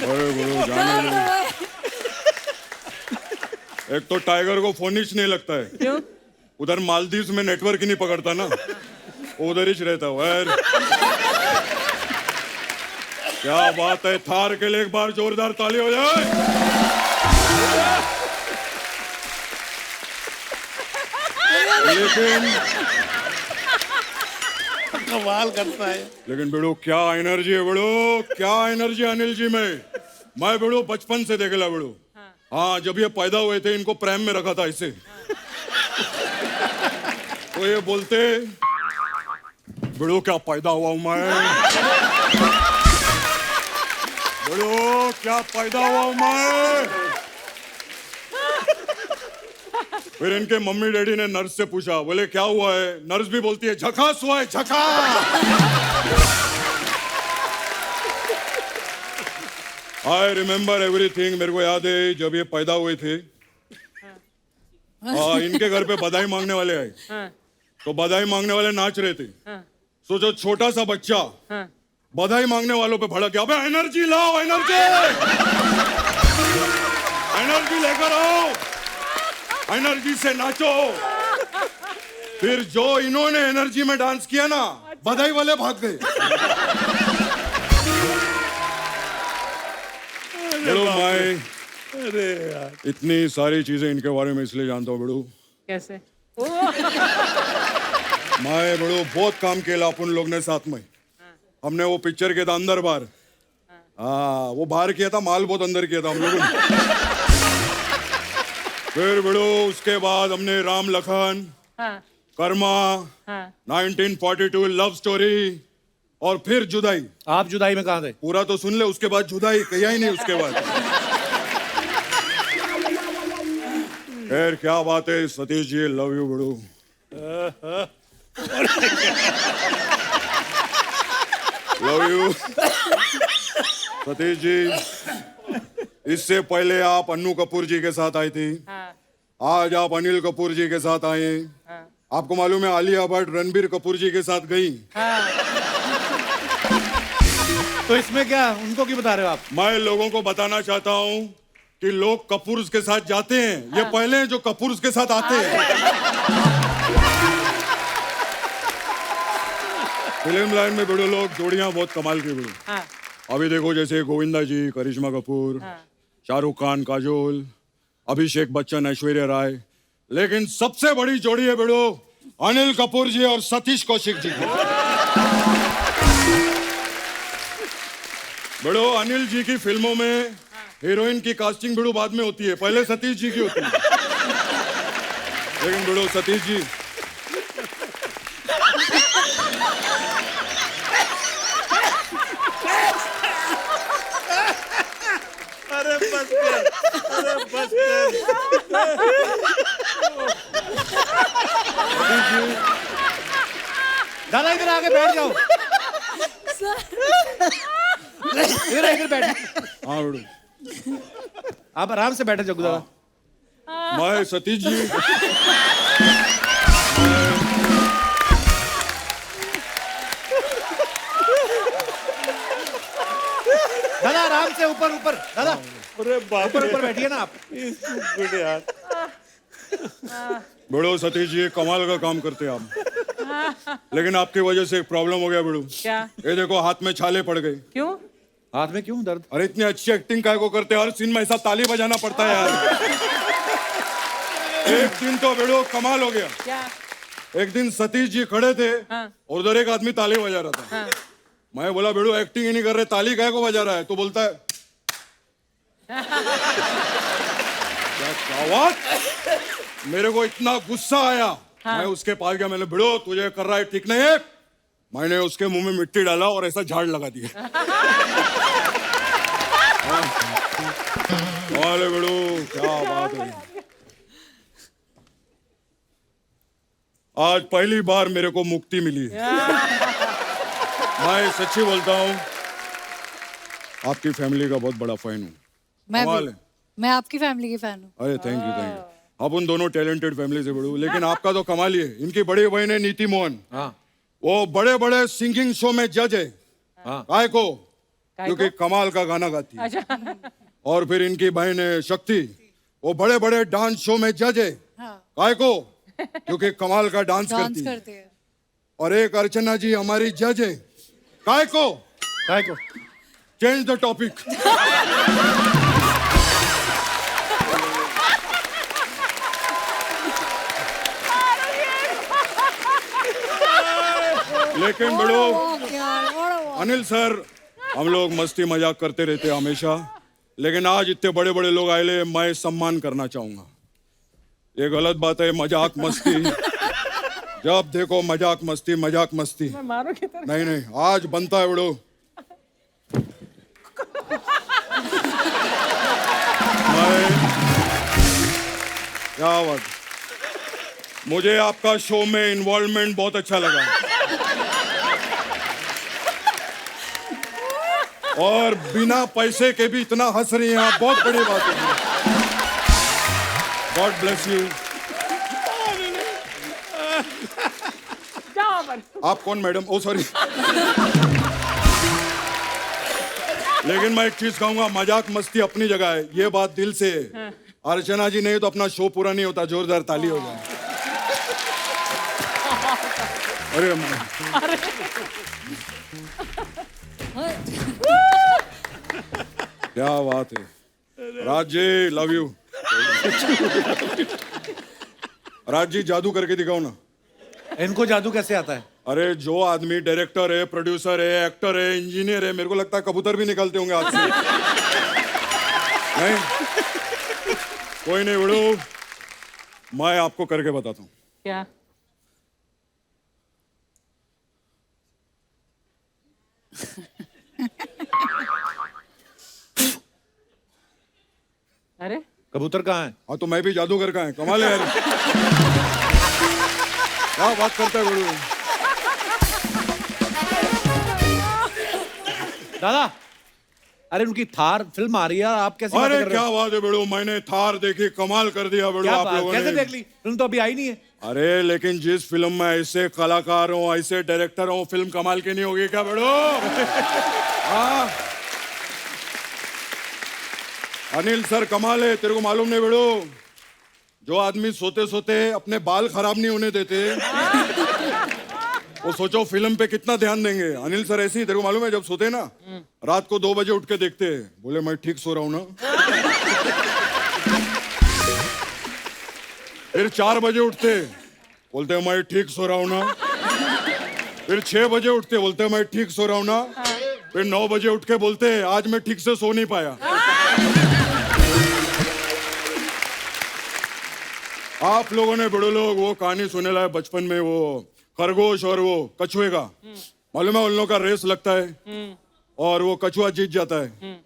अरे बोलो जाने दो। एक तो टाइगर को फोन ही नहीं लगता है, क्यों? उधर मालदीव्स में नेटवर्क ही नहीं पकड़ता ना, उधर ही रहता है। क्या बात है, थार के लिए एक बार जोरदार ताली हो जाए। लेकिन कमाल करता है। लेकिन बेड़ो क्या एनर्जी है, बेड़ो क्या एनर्जी अनिल जी में। मैं बेड़ो बचपन से देखेला बेड़ो। हाँ, जब ये पैदा हुए थे इनको प्रेम में रखा था इसे, तो ये बोलते बेड़ो क्या पैदा हुआ हूं मैं, बेड़ो क्या पैदा हुआ हूं मैं। फिर इनके मम्मी डैडी ने नर्स से पूछा, बोले क्या हुआ है? नर्स भी बोलती है झकास हुआ है, झकास। आई रिमेम्बर एवरीथिंग, मेरे को याद है जब ये पैदा हुए थे, इनके घर पे बधाई मांगने वाले आए, तो बधाई मांगने वाले नाच रहे थे। सो जो छोटा सा बच्चा बधाई मांगने वालों पे भड़क गया, अबे एनर्जी लाओ, एनर्जी, एनर्जी लेकर आओ, एनर्जी से नाचो। फिर जो इन्होंने एनर्जी में डांस किया ना, बधाई वाले भाग गए। हेलो माई, अरे यार, इतनी सारी चीजें इनके बारे में इसलिए जानता हूँ बड़ू। कैसे? मैं बड़ू बहुत काम किया अपन लोग ने साथ में। हमने वो पिक्चर किया था अंदर बाहर। हाँ, वो बाहर किया था, माल बहुत अंदर किया था हम लोगों ने। फिर बड़ू उसके बाद हमने राम लखन, हाँ, कर्मा, हाँ। 1942 लव स्टोरी, और फिर जुदाई। आप जुदाई में कहाँ थे? पूरा तो सुन ले, उसके बाद जुदाई कहा ही नहीं उसके बाद। खैर क्या बात है सतीश जी, लव यू बड़ू। Love you Satish ji. इससे पहले आप अन्नू कपूर जी के साथ आई थी, हाँ, आज आप अनिल कपूर जी के साथ आए। हाँ, आपको मालूम है आलिया भट्ट रणबीर कपूर जी के साथ गई। हाँ। तो इसमें क्या, उनको क्यों बता रहे हो आप? मैं लोगों को बताना चाहता हूँ कि लोग कपूर्स के साथ जाते हैं, ये पहले हैं जो कपूर्स के साथ आते हैं। फिल्म लाइन में बड़े लोग जोड़ियां बहुत कमाल की बड़े। हाँ, अभी देखो जैसे गोविंदा जी, करिश्मा कपूर, हाँ। शाहरुख खान, काजोल, अभिषेक बच्चन, ऐश्वर्या राय, लेकिन सबसे बड़ी जोड़ी है बड़ो अनिल कपूर जी और सतीश कौशिक जी की। बड़ो अनिल जी की फिल्मों में हीरोइन की कास्टिंग बड़ो बाद में होती है, पहले सतीश जी की होती है। लेकिन बड़ो सतीश जी अरे बस कर, अरे बस कर। दादा इधर आके बैठ जाओ। इधर इधर बैठ। हाँ बड़ो, आप आराम से बैठे जग्गू दादा। मैं सतीश जी दादा आराम से, ऊपर ऊपर दादा, अरे बाप ऊपर रे, ऊपर बैठिए ना आप। गुड यार। बड़ो सतीश जी कमाल का काम करते हैं आप, लेकिन आपकी वजह से एक प्रॉब्लम हो गया बड़ो। क्या? ये देखो हाथ में छाले पड़ गए। क्यों? हाथ में क्यों दर्द? अरे इतनी अच्छी एक्टिंग काय को करते हैं, हर सीन में ऐसा ताली बजाना पड़ता है यार। एक दिन तो बेड़ो कमाल हो गया। क्या? एक दिन सतीश जी खड़े थे हाँ। और उधर एक आदमी ताली बजा रहा था। हाँ। मैं बोला बेड़ो एक्टिंग ही नहीं कर रहे, ताली काय को बजा रहा है? तो बोलता है क्या बात। मेरे को इतना गुस्सा आया। हाँ। मैं उसके पास गया, मैंने बेड़ो तुझे कर रहा है ठीक नहीं है। मैंने उसके मुंह में मिट्टी डाला और ऐसा झाड़ लगा दिया। वाले बेड़ो क्या बात है। आज पहली बार मेरे को मुक्ति मिली है। मैं सच्ची बोलता हूँ, आपकी फैमिली का बहुत बड़ा फैन हूँ। मैं कमाल भी, है। मैं आपकी फैमिली की फैन हूँ। अरे थैंक यू। अपन दोनों टैलेंटेड फैमिली से बड़े, लेकिन आपका तो कमाल ही है। इनकी बड़ी बहन है नीति मोहन, हाँ वो बड़े बड़े सिंगिंग शो में जज है। हाँ। काय को? काय क्योंकि को? कमाल का गाना गाती है। अच्छा। और फिर इनकी बहन है शक्ति, वो बड़े बड़े डांस शो में जज है। हाँ, काय को? क्योंकि कमाल का डांस डांस करती है। करते हैं। और एक अर्चना जी हमारी जज है। काय को? काय को? Change the topic. लेकिन बड़ो अनिल सर, हम लोग मस्ती मजाक करते रहते हैं हमेशा, लेकिन आज इतने बड़े बड़े लोग आए, मैं सम्मान करना चाहूंगा। ये गलत बात है, मजाक मस्ती। जब देखो मजाक मस्ती मजाक मस्ती। मैं मारो की तरह। नहीं नहीं, आज बनता है बड़ो। मैं क्या बात, मुझे आपका शो में इन्वॉल्वमेंट बहुत अच्छा लगा। और बिना पैसे के भी इतना हंस रही हैं आप, बहुत बड़ी बात है। God bless you. जाओ पर। आप कौन मैडम? ओ सॉरी। लेकिन मैं एक चीज कहूंगा, मजाक मस्ती अपनी जगह है, ये बात दिल से है। अर्चना जी नहीं तो अपना शो पूरा नहीं होता। जोरदार ताली हो जाए। अरे क्या बात है, राज जी लव यू। राज जी जादू करके दिखाओ ना। इनको जादू कैसे आता है? अरे जो आदमी डायरेक्टर है, प्रोड्यूसर है, एक्टर है, इंजीनियर है, मेरे को लगता है कबूतर भी निकलते होंगे हाथ से। नहीं कोई नहीं बड़ू, मैं आपको करके बताता हूँ। क्या? अरे कबूतर कहाँ है? हाँ तो मैं भी जादूगर का है, कमाल है यार। क्या बात करता है बड़ू। दादा, अरे उनकी थार फिल्म आ रही है, आप कैसे बातें अरे कर रहे क्या हो? बात है बड़ू, मैंने थार देखी, कमाल कर दिया बड़ू क्या आप बात, लोगों कैसे ने। देख ली? फिल्म तो अभी आई नहीं है। अरे लेकिन जिस फिल्म में ऐसे कलाकार हो, ऐसे डायरेक्टर हो, फिल्म कमाल की नहीं होगी क्या बड़ू? हाँ अनिल सर कमाल है, तेरे को मालूम नहीं बड़ू, जो आदमी सोते सोते अपने बाल खराब नहीं होने देते, वो सोचो फिल्म पे कितना ध्यान देंगे। अनिल सर ऐसे ही, तेरे को मालूम है, जब सोते ना रात को 2 बजे उठ के देखते हैं, बोले मैं ठीक सो रहा हूं ना। फिर 4 बजे उठते, बोलते मैं ठीक सो रहा हूं ना। फिर 6 बजे उठते, बोलते मैं ठीक सो रहा हूं ना। फिर 9 बजे उठ के बोलते आज मैं ठीक से सो नहीं पाया। आप लोगों ने बड़े लोग वो कहानी सुने लाए बचपन में, वो खरगोश और वो कछुए का, मालूम है उन लोगों का रेस लगता है और वो कछुआ जीत जाता है।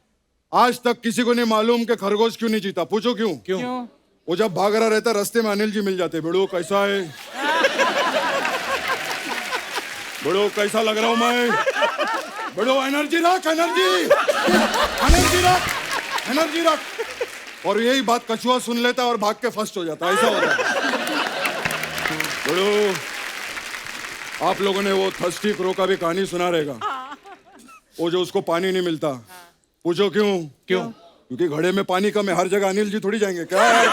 आज तक किसी को नहीं मालूम कि खरगोश क्यों नहीं जीता। पूछो क्यों? क्यों? वो जब भाग रहा रहता रास्ते में अनिल जी मिल जाते। बड़ो कैसा है, बड़ो कैसा लग रहा हूं मैं, बड़ो एनर्जी रख, एनर्जी एनर्जी रख, एनर्जी रख। और यही बात कछुआ सुन लेता है और भाग के फर्स्ट हो जाता है, ऐसा होता है। बड़ो आप लोगों ने वो थर्स्टी क्रो का भी कहानी सुना रहेगा, वो जो उसको पानी नहीं मिलता। पूछो क्यों? क्यों? क्योंकि घड़े में पानी कम है, हर जगह अनिल जी थोड़ी जाएंगे क्या यार।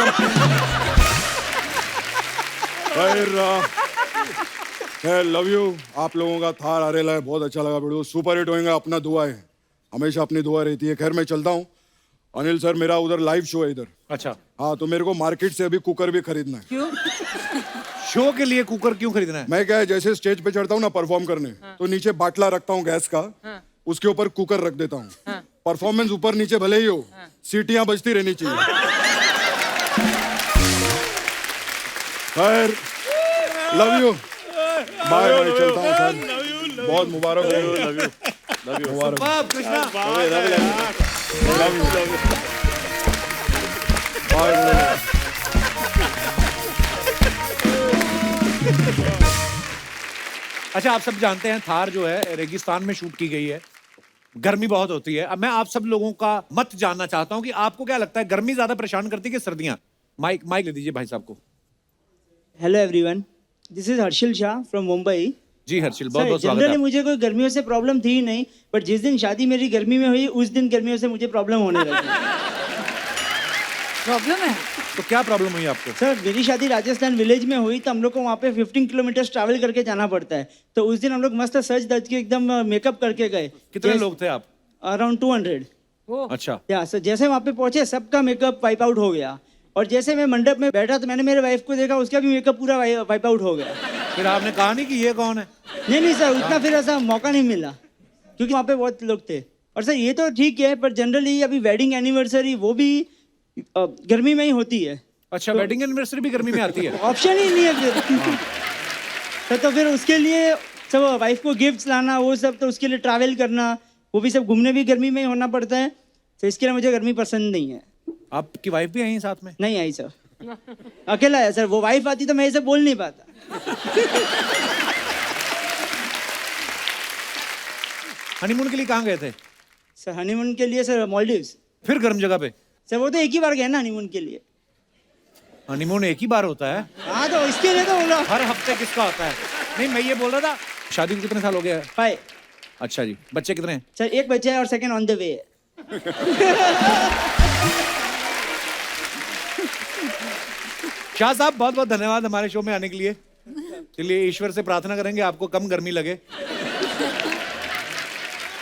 खैर लव यू। आप लोगों का थार आ रहा है, बहुत अच्छा लगा बड़ू, सुपर हिट होएगा, अपना दुआ है, हमेशा अपनी दुआ रहती है। खैर मैं चलता हूँ। अनिल सर मेरा उधर लाइव शो है इधर। अच्छा, हाँ तो मेरे को मार्केट से अभी कुकर भी खरीदना है। क्यों? शो के लिए कुकर क्यों खरीदना है? मैं क्या है, जैसे स्टेज पे चढ़ता हूँ ना परफॉर्म करने, तो नीचे बाटला रखता हूँ गैस का, उसके ऊपर कुकर रख देता हूँ। परफॉर्मेंस ऊपर नीचे भले ही हो, सीटियां बजती रहनी चाहिए। खैर लव यू, बाय बाय, चलता हूँ सर, बहुत मुबारक हो। मुबारक। बाप कृष्णा, बाय। अच्छा आप सब जानते हैं थार जो है रेगिस्तान में शूट की गई है, गर्मी बहुत होती है। अब मैं आप सब लोगों का मत जानना चाहता हूं कि आपको क्या लगता है, गर्मी ज्यादा परेशान करती है कि सर्दियां? माइक ले दीजिए भाई साहब को। Hello everyone, this is Harshil Shah from Mumbai. जी हर्षिल, बहुत बहुत स्वागत जनरली है। मुझे कोई गर्मियों से प्रॉब्लम थी ही नहीं, बट जिस दिन शादी मेरी गर्मी में हुई उस दिन गर्मियों से मुझे प्रॉब्लम होने लगी। प्रॉब्लम है? तो क्या प्रॉब्लम हुई आपको? सर मेरी शादी राजस्थान विलेज में हुई, तो हम लोग को वहाँ पे 15 किलोमीटर ट्रैवल करके जाना पड़ता है। तो उस दिन हम लोग मस्त सज धज के एकदम मेकअप करके गए। कितने लोग थे आप? अराउंड 200। अच्छा, या सर जैसे वहाँ पे पहुंचे सबका मेकअप वाइप आउट हो गया, और जैसे मैं मंडप में बैठा तो मैंने मेरे वाइफ को देखा, उसका भी मेकअप पूरा वाइप आउट हो गया। फिर आपने कहा नहीं कि ये कौन है? नहीं सर, उतना फिर ऐसा मौका नहीं मिला क्योंकि वहाँ पे बहुत लोग थे। और सर ये तो ठीक है, पर जनरली अभी वेडिंग एनिवर्सरी वो भी गर्मी में ही होती है। अच्छा, वेडिंग एनिवर्सरी भी गर्मी में आती है? ऑप्शन ही नहीं है फिर। तो फिर उसके लिए सब वाइफ को गिफ्ट्स लाना, वो सब, तो उसके लिए ट्रैवल करना, वो भी सब घूमने भी गर्मी में ही होना पड़ता है। तो इसके लिए मुझे गर्मी पसंद नहीं है। आपकी वाइफ भी आई साथ में? नहीं आई सर, अकेला है सर। वो वाइफ आती तो मैं ऐसे बोल नहीं पाता। हनीमून के लिए कहाँ गए थे? सर हनीमून के लिए सर मालदीव्स। फिर गर्म जगह पे? सर वो तो एक ही बार गए ना हनीमून के लिए। हनीमून एक ही बार होता है? हाँ तो इसके लिए तो बोला। हर हफ्ते किसका होता है? नहीं मैं ये बोल रहा था, शादी को कितने साल हो गया है? 5। अच्छा जी, बच्चे कितने हैं? सर एक बच्चा है और सेकंड ऑन द वे है। शाह साहब बहुत बहुत धन्यवाद हमारे शो में आने के लिए। चलिए ईश्वर से प्रार्थना करेंगे आपको कम गर्मी लगे।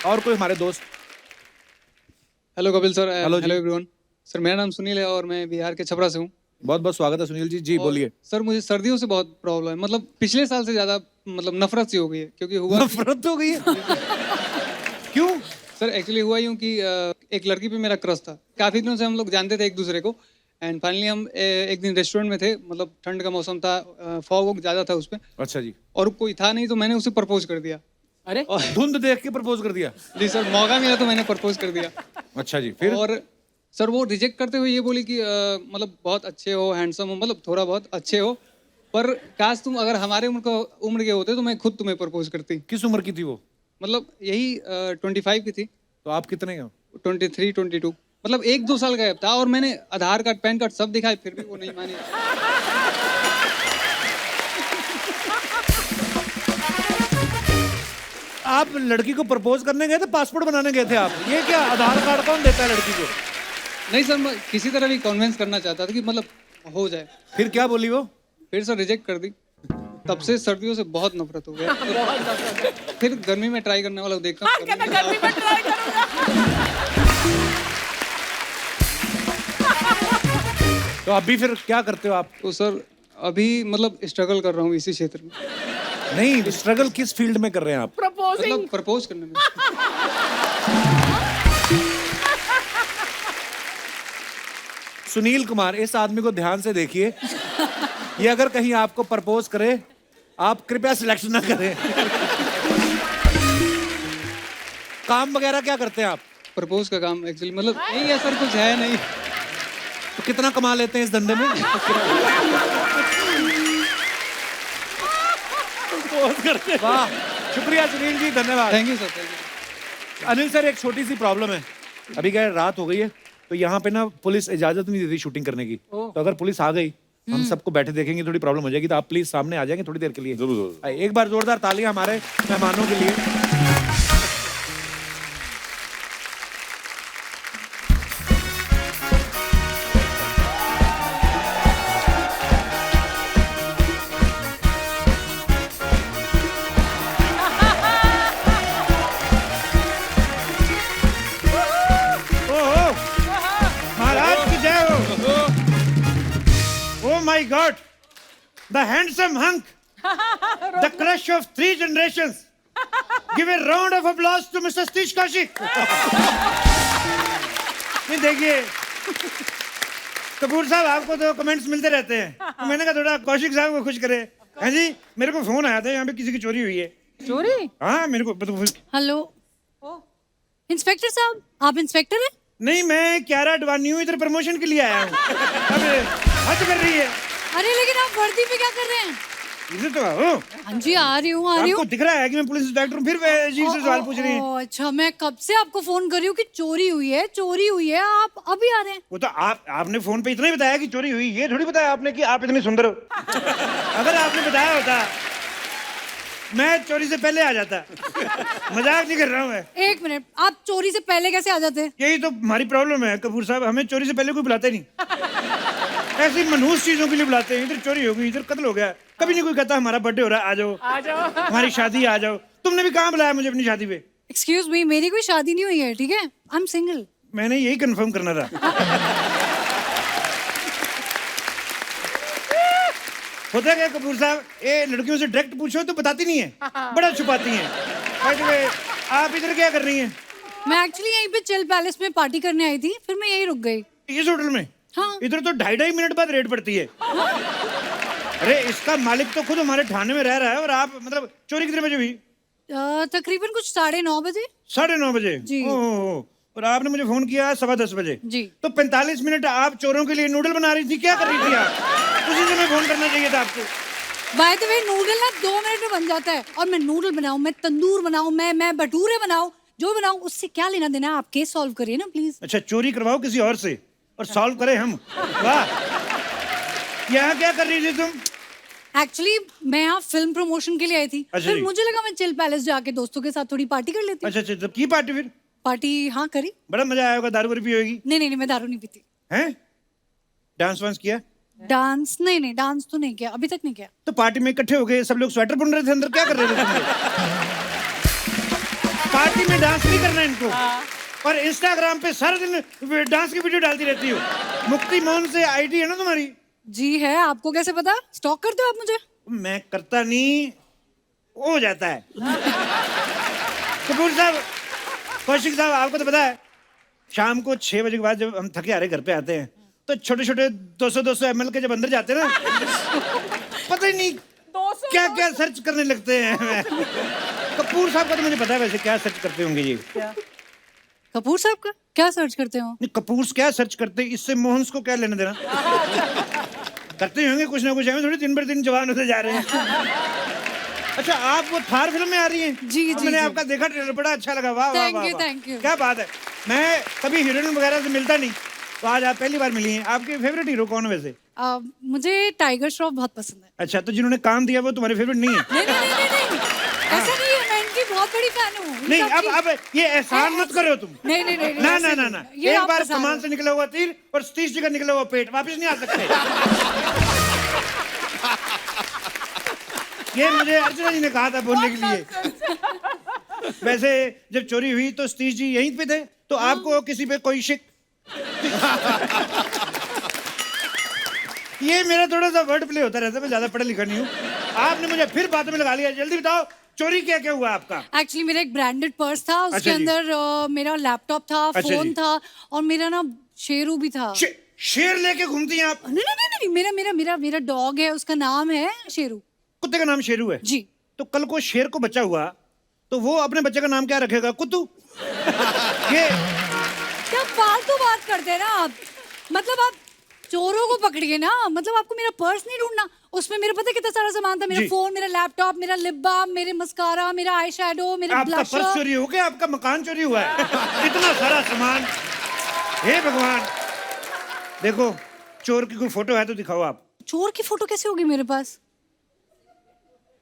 और कोई हमारे दोस्त? हेलो कपिल सर, हेलो जी। Hello everyone. सर मेरा नाम सुनील है और मैं बिहार के छपरा से हूँ। बहुत बहुत स्वागत है सुनील जी। जी और बोलिए। सर मुझे सर्दियों से बहुत प्रॉब्लम है, मतलब पिछले साल से ज्यादा मतलब नफरत सी हो गई है, क्योंकि हुआ नफरत हो गई है? क्यों? सर एक्चुअली हुआ यूँ कि एक लड़की पे मेरा क्रश था। काफी दिनों से हम लोग जानते थे एक दूसरे को, एंड फाइनली हम एक दिन रेस्टोरेंट में थे, मतलब ठंड का मौसम था, फॉग वॉग ज्यादा था उस पर, अच्छा जी। और कोई था नहीं, तो मैंने उसे प्रपोज कर दिया। अरे धुंध देख के प्रपोज कर दिया? जी सर, मौका मिला तो मैंने प्रपोज कर दिया। अच्छा जी, फिर? और सर वो रिजेक्ट करते हुए ये बोली कि मतलब बहुत अच्छे हो, हैंडसम हो, मतलब थोड़ा बहुत अच्छे हो, पर काश तुम अगर हमारे उम्र के होते तो मैं खुद तुम्हें प्रपोज करती। किस उम्र की थी वो? मतलब यही 25 की थी। तो आप कितने हो? 23, 22, मतलब 1-2 साल का गैप था, और मैंने आधार कार्ड, पैन कार्ड सब दिखाए, फिर भी वो नहीं मानी। आप लड़की को प्रपोज करने गए थे, पासपोर्ट बनाने गए थे आप? ये क्या आधार कार्ड कौन देता है लड़की को? नहीं सर, मैं किसी तरह भी कन्विंस करना चाहता था कि मतलब हो जाए। फिर क्या बोली वो? फिर सर रिजेक्ट कर दी। तब से सर्दियों से बहुत नफरत हो गया। फिर गर्मी में ट्राई करने वाला देखता हूँ। कहता गर्मी में ट्राई करूंगा। तो अभी फिर क्या करते हो आप? तो सर अभी मतलब स्ट्रगल कर रहा हूँ इसी क्षेत्र में, नहीं, स्ट्रगल किस फील्ड में कर रहे हैं आप? प्रपोजिंग मतलब प्रपोज करने में। सुनील कुमार, इस आदमी को ध्यान से देखिए। ये अगर कहीं आपको प्रपोज करे, आप कृपया सिलेक्ट ना करें। काम वगैरह क्या करते हैं आप? प्रपोज का काम एक्चुअली मतलब नहीं है सर, कुछ है नहीं। तो कितना कमा लेते हैं इस धंधे में? वाह, शुक्रिया सुनील जी, धन्यवाद। Thank you sir, thank you. Anil sir, एक छोटी सी प्रॉब्लम है। अभी क्या है, रात हो गई है, तो यहाँ पे ना पुलिस इजाजत नहीं देती शूटिंग करने की। तो अगर पुलिस आ गई, हम सबको बैठे देखेंगे, थोड़ी प्रॉब्लम हो जाएगी, तो आप प्लीज सामने आ जाएंगे थोड़ी देर के लिए? जरूर। एक बार जोरदार तालियां हमारे मेहमानों के लिए। महाराज की जय हो। Oh my God, the handsome hunk, the crush of 3 generations. Give a round of applause to Mr. Satish Kaushik. नहीं देखिए, कपूर साहब आपको तो कमेंट्स मिलते रहते हैं, तो मैंने कहा थोड़ा कौशिक साहब को खुश करे। हाँ जी, मेरे को फोन आया था, यहाँ पे किसी की चोरी हुई है। चोरी? हाँ, मेरे को हेलो इंस्पेक्टर साहब, आप इंस्पेक्टर हैं? नहीं, मैं क्यारा अडवाणी हूँ, इधर प्रमोशन के लिए आया हूँ। अब हद कर रही है। अरे लेकिन आप वर्दी पे क्या कर रहे हैं? इधर तो आओ। हाँ जी, आ रही हूँ, आ रही आपको हूँ। दिख रहा है कि मैं पुलिस इंस्पेक्टर हूँ, फिर अजीब से सवाल पूछ रही हैं। ओह, अच्छा, मैं कब से आपको फोन कर रही हूँ कि चोरी हुई है, चोरी हुई है, आप अभी आ रहे हैं? वो तो आपने फोन पे इतना ही बताया कि चोरी हुई, ये थोड़ी बताया आपने कि आप इतनी सुंदर हो। अगर आपने बताया होता, मैं चोरी से पहले आ जाता। मजाक नहीं कर रहा हूँ मैं। एक मिनट, आप चोरी से पहले कैसे आ जाते? यही तो हमारी प्रॉब्लम है कपूर साहब, हमें चोरी से पहले कोई बुलाता ही नहीं। ऐसी मनहूस चीजों के लिए बुलाते हैं। इधर चोरी हो गई, इधर कत्ल हो गया, कभी नहीं कोई कहता हमारा बर्थडे हो रहा है, आ जाओ, आ जाओ। हमारी शादी आ जाओ। तुमने भी कहाँ बुलाया मुझे अपनी शादी पे? एक्सक्यूज मी, मेरी कोई शादी नहीं हुई है, ठीक है? I am single. मैंने यही कंफर्म करना था। होता क्या कपूर साहब, ये लड़कियों से डायरेक्ट पूछो तो बताती नहीं है, बड़ा छुपाती हैं। By the way, आप इधर क्या कर रही हैं? मैं एक्चुअली यहीं पे चिल पैलेस में पार्टी करने आई थी, फिर मैं यहीं रुक गई। इस होटल में? हाँ। इधर तो 2.5 मिनट बाद रेड पड़ती है। अरे इसका मालिक तो खुद हमारे थाने में रह रहा है, और आप मतलब चोरी कितने बजे हुई? तकरीबन कुछ 9:30 बजे। 9:30 बजे? जी। ओह, और आपने मुझे फोन किया 10:15 बजे। जी। तो 45 मिनट आप चोरों के लिए नूडल बना रही थी, क्या कर रही थी आप? उसी समय फोन करना चाहिए था आपको। बाय द वे, नूडल ना 2 मिनट में बन जाता है, और मैं नूडल बनाऊं, मैं तंदूर बनाऊं, मैं भटूरे बनाऊं, जो बनाऊं, उससे क्या लेना देना है? आप केस सॉल्व करिए ना प्लीज। अच्छा, चोरी करवाओ किसी और से और सॉल्व करें हम। वाह, यहाँ क्या कर रही थी तुम? एक्चुअली मैं यहाँ फिल्म प्रमोशन के लिए आई थी, अच्छा फिर जी। मुझे लगा मैं चिल पैलेस जाके दोस्तों के साथ थोड़ी पार्टी कर लेती। अच्छा अच्छा, तो की पार्टी फिर? पार्टी हाँ करी। बड़ा मजा आया होगा, दारू वारू पी होगी? नहीं नहीं नहीं, मैं दारू नहीं पीती। हैं? डांस वांस किया? डांस नहीं, डांस तो नहीं किया, अभी तक नहीं किया। तो पार्टी में इकट्ठे हो गए, सब लोग स्वेटर बुन रहे थे अंदर, क्या कर रहे थे तुम लोग? पार्टी में डांस नहीं करना इनको। और इंस्टाग्राम पे सारा दिन डांस की वीडियो डालती रहती हो। मुक्ति मोहन से आईडी है ना तुम्हारी? जी है, आपको कैसे पता? स्टॉक करते हो आप मुझे? मैं करता नहीं, हो जाता है। कपूर साहब, कौशिक साहब, आपको तो पता है शाम को 6 बजे के बाद जब हम थके हारे घर पे आते हैं तो छोटे छोटे 200 ml के जब अंदर जाते हैं ना, पता ही नहीं क्या क्या सर्च करने लगते हैं। कपूर साहब का तो मुझे पता है वैसे क्या सर्च करते होंगे ये। कपूर साहब का क्या सर्च करते हो? नहीं, कपूर क्या सर्च करते, इससे मोहन्स को क्या लेना देना। करते ही होंगे कुछ ना कुछ, हमें थोड़ी दिन पर दिन जवान होते जा रहे हैं। अच्छा, आप वो थार फिल्म में आ रही हैं? जी, मैंने आपका देखा ट्रेलर, बड़ा अच्छा लगा। वाह वाह Thank वाह you, वाह। thank you. क्या बात है। मैं कभी हीरोइन वगैरह से मिलता नहीं, तो आज आप पहली बार मिली हैं। आपके फेवरेट हीरो कौन है वैसे? मुझे टाइगर श्रॉफ बहुत पसंद है। अच्छा, तो जिन्होंने काम दिया वो तुम्हारे फेवरेट नहीं है? नहीं, ऐसा नहीं है, मैं इनकी बहुत बड़ी फैन हूँ। नहीं, अब ये एहसान मत करो तुम। नहीं, ना ऐसे ना ना नहीं। ना, ये एक आप बार फंसा कमान रहे से निकला हुआ तीर और सतीश जी का निकला हुआ पेट वापस नहीं आ सकते। ये मुझे अर्चना जी ने कहा था बोलने के लिए। वैसे जब चोरी हुई तो सतीश जी यहीं पे थे, तो आपको किसी पे कोई शिक? ये मेरा थोड़ा सा वर्ड प्ले होता रहता है, मैं ज्यादा पढ़ा लिखा नहीं हूँ। आपने मुझे फिर बातों में लगा लिया। जल्दी बताओ, चोरी क्या क्या हुआ आपका? एक्चुअली मेरा एक ब्रांडेड पर्स था, उसके अच्छा जी। अंदर मेरा लैपटॉप था, अच्छा फोन जी। था, और मेरा ना शेरू भी था। शेर लेके घूमती हैं आप? नहीं, मेरा डॉग है, उसका नाम है शेरू। कुत्ते का नाम शेरू है जी। तो कल को शेर को बच्चा हुआ तो वो अपने बच्चे का नाम क्या रखेगा? कुत्तू? ये क्या फालतू बात करते हैं ना आप। मतलब आप चोरों को पकड़िए ना, मतलब आपको मेरा पर्स नहीं ढूंढना। उसमें मेरा पता है कितना सारा सामान था, मेरा जी। फोन, मेरा लैपटॉप, मेरा लिप बाम, मेरे मस्कारा, मेरा आई शैडो, मेरा आपका पर्स ब्लशर। चोरी हो गया, आपका मकान चोरी हुआ है। इतना सारा सामान, हे भगवान। देखो, चोर की कोई फोटो है तो दिखाओ आप। चोर की फोटो कैसे होगी मेरे पास?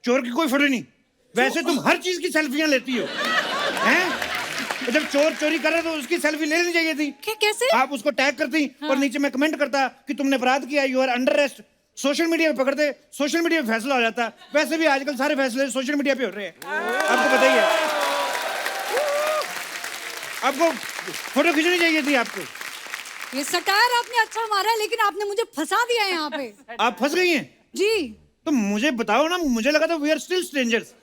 चोर की कोई फोटो नहीं। वैसे तुम हर चीज की सेल्फियां लेती हो, हैं? तो जब चोर चोरी कर रहा तो उसकी सेल्फी ले लेनी चाहिए थी। कैसे? आप उसको टैग करती और नीचे मैं कमेंट करता कि तुमने अपराध किया, you are under arrest. Social media पे पकड़ते, सोशल मीडिया पे फैसला हो जाता। वैसे भी आजकल सारे फैसले सोशल मीडिया पे हो रहे हैं, आपको पता ही है। आपको फोटो खींचनी चाहिए थी आपको। ये सटायर आपने अच्छा मारा, लेकिन आपने मुझे फंसा दिया है यहाँ पे। आप फंस गई हैं? जी। तो मुझे बताओ ना, मुझे लगा था we are still strangers.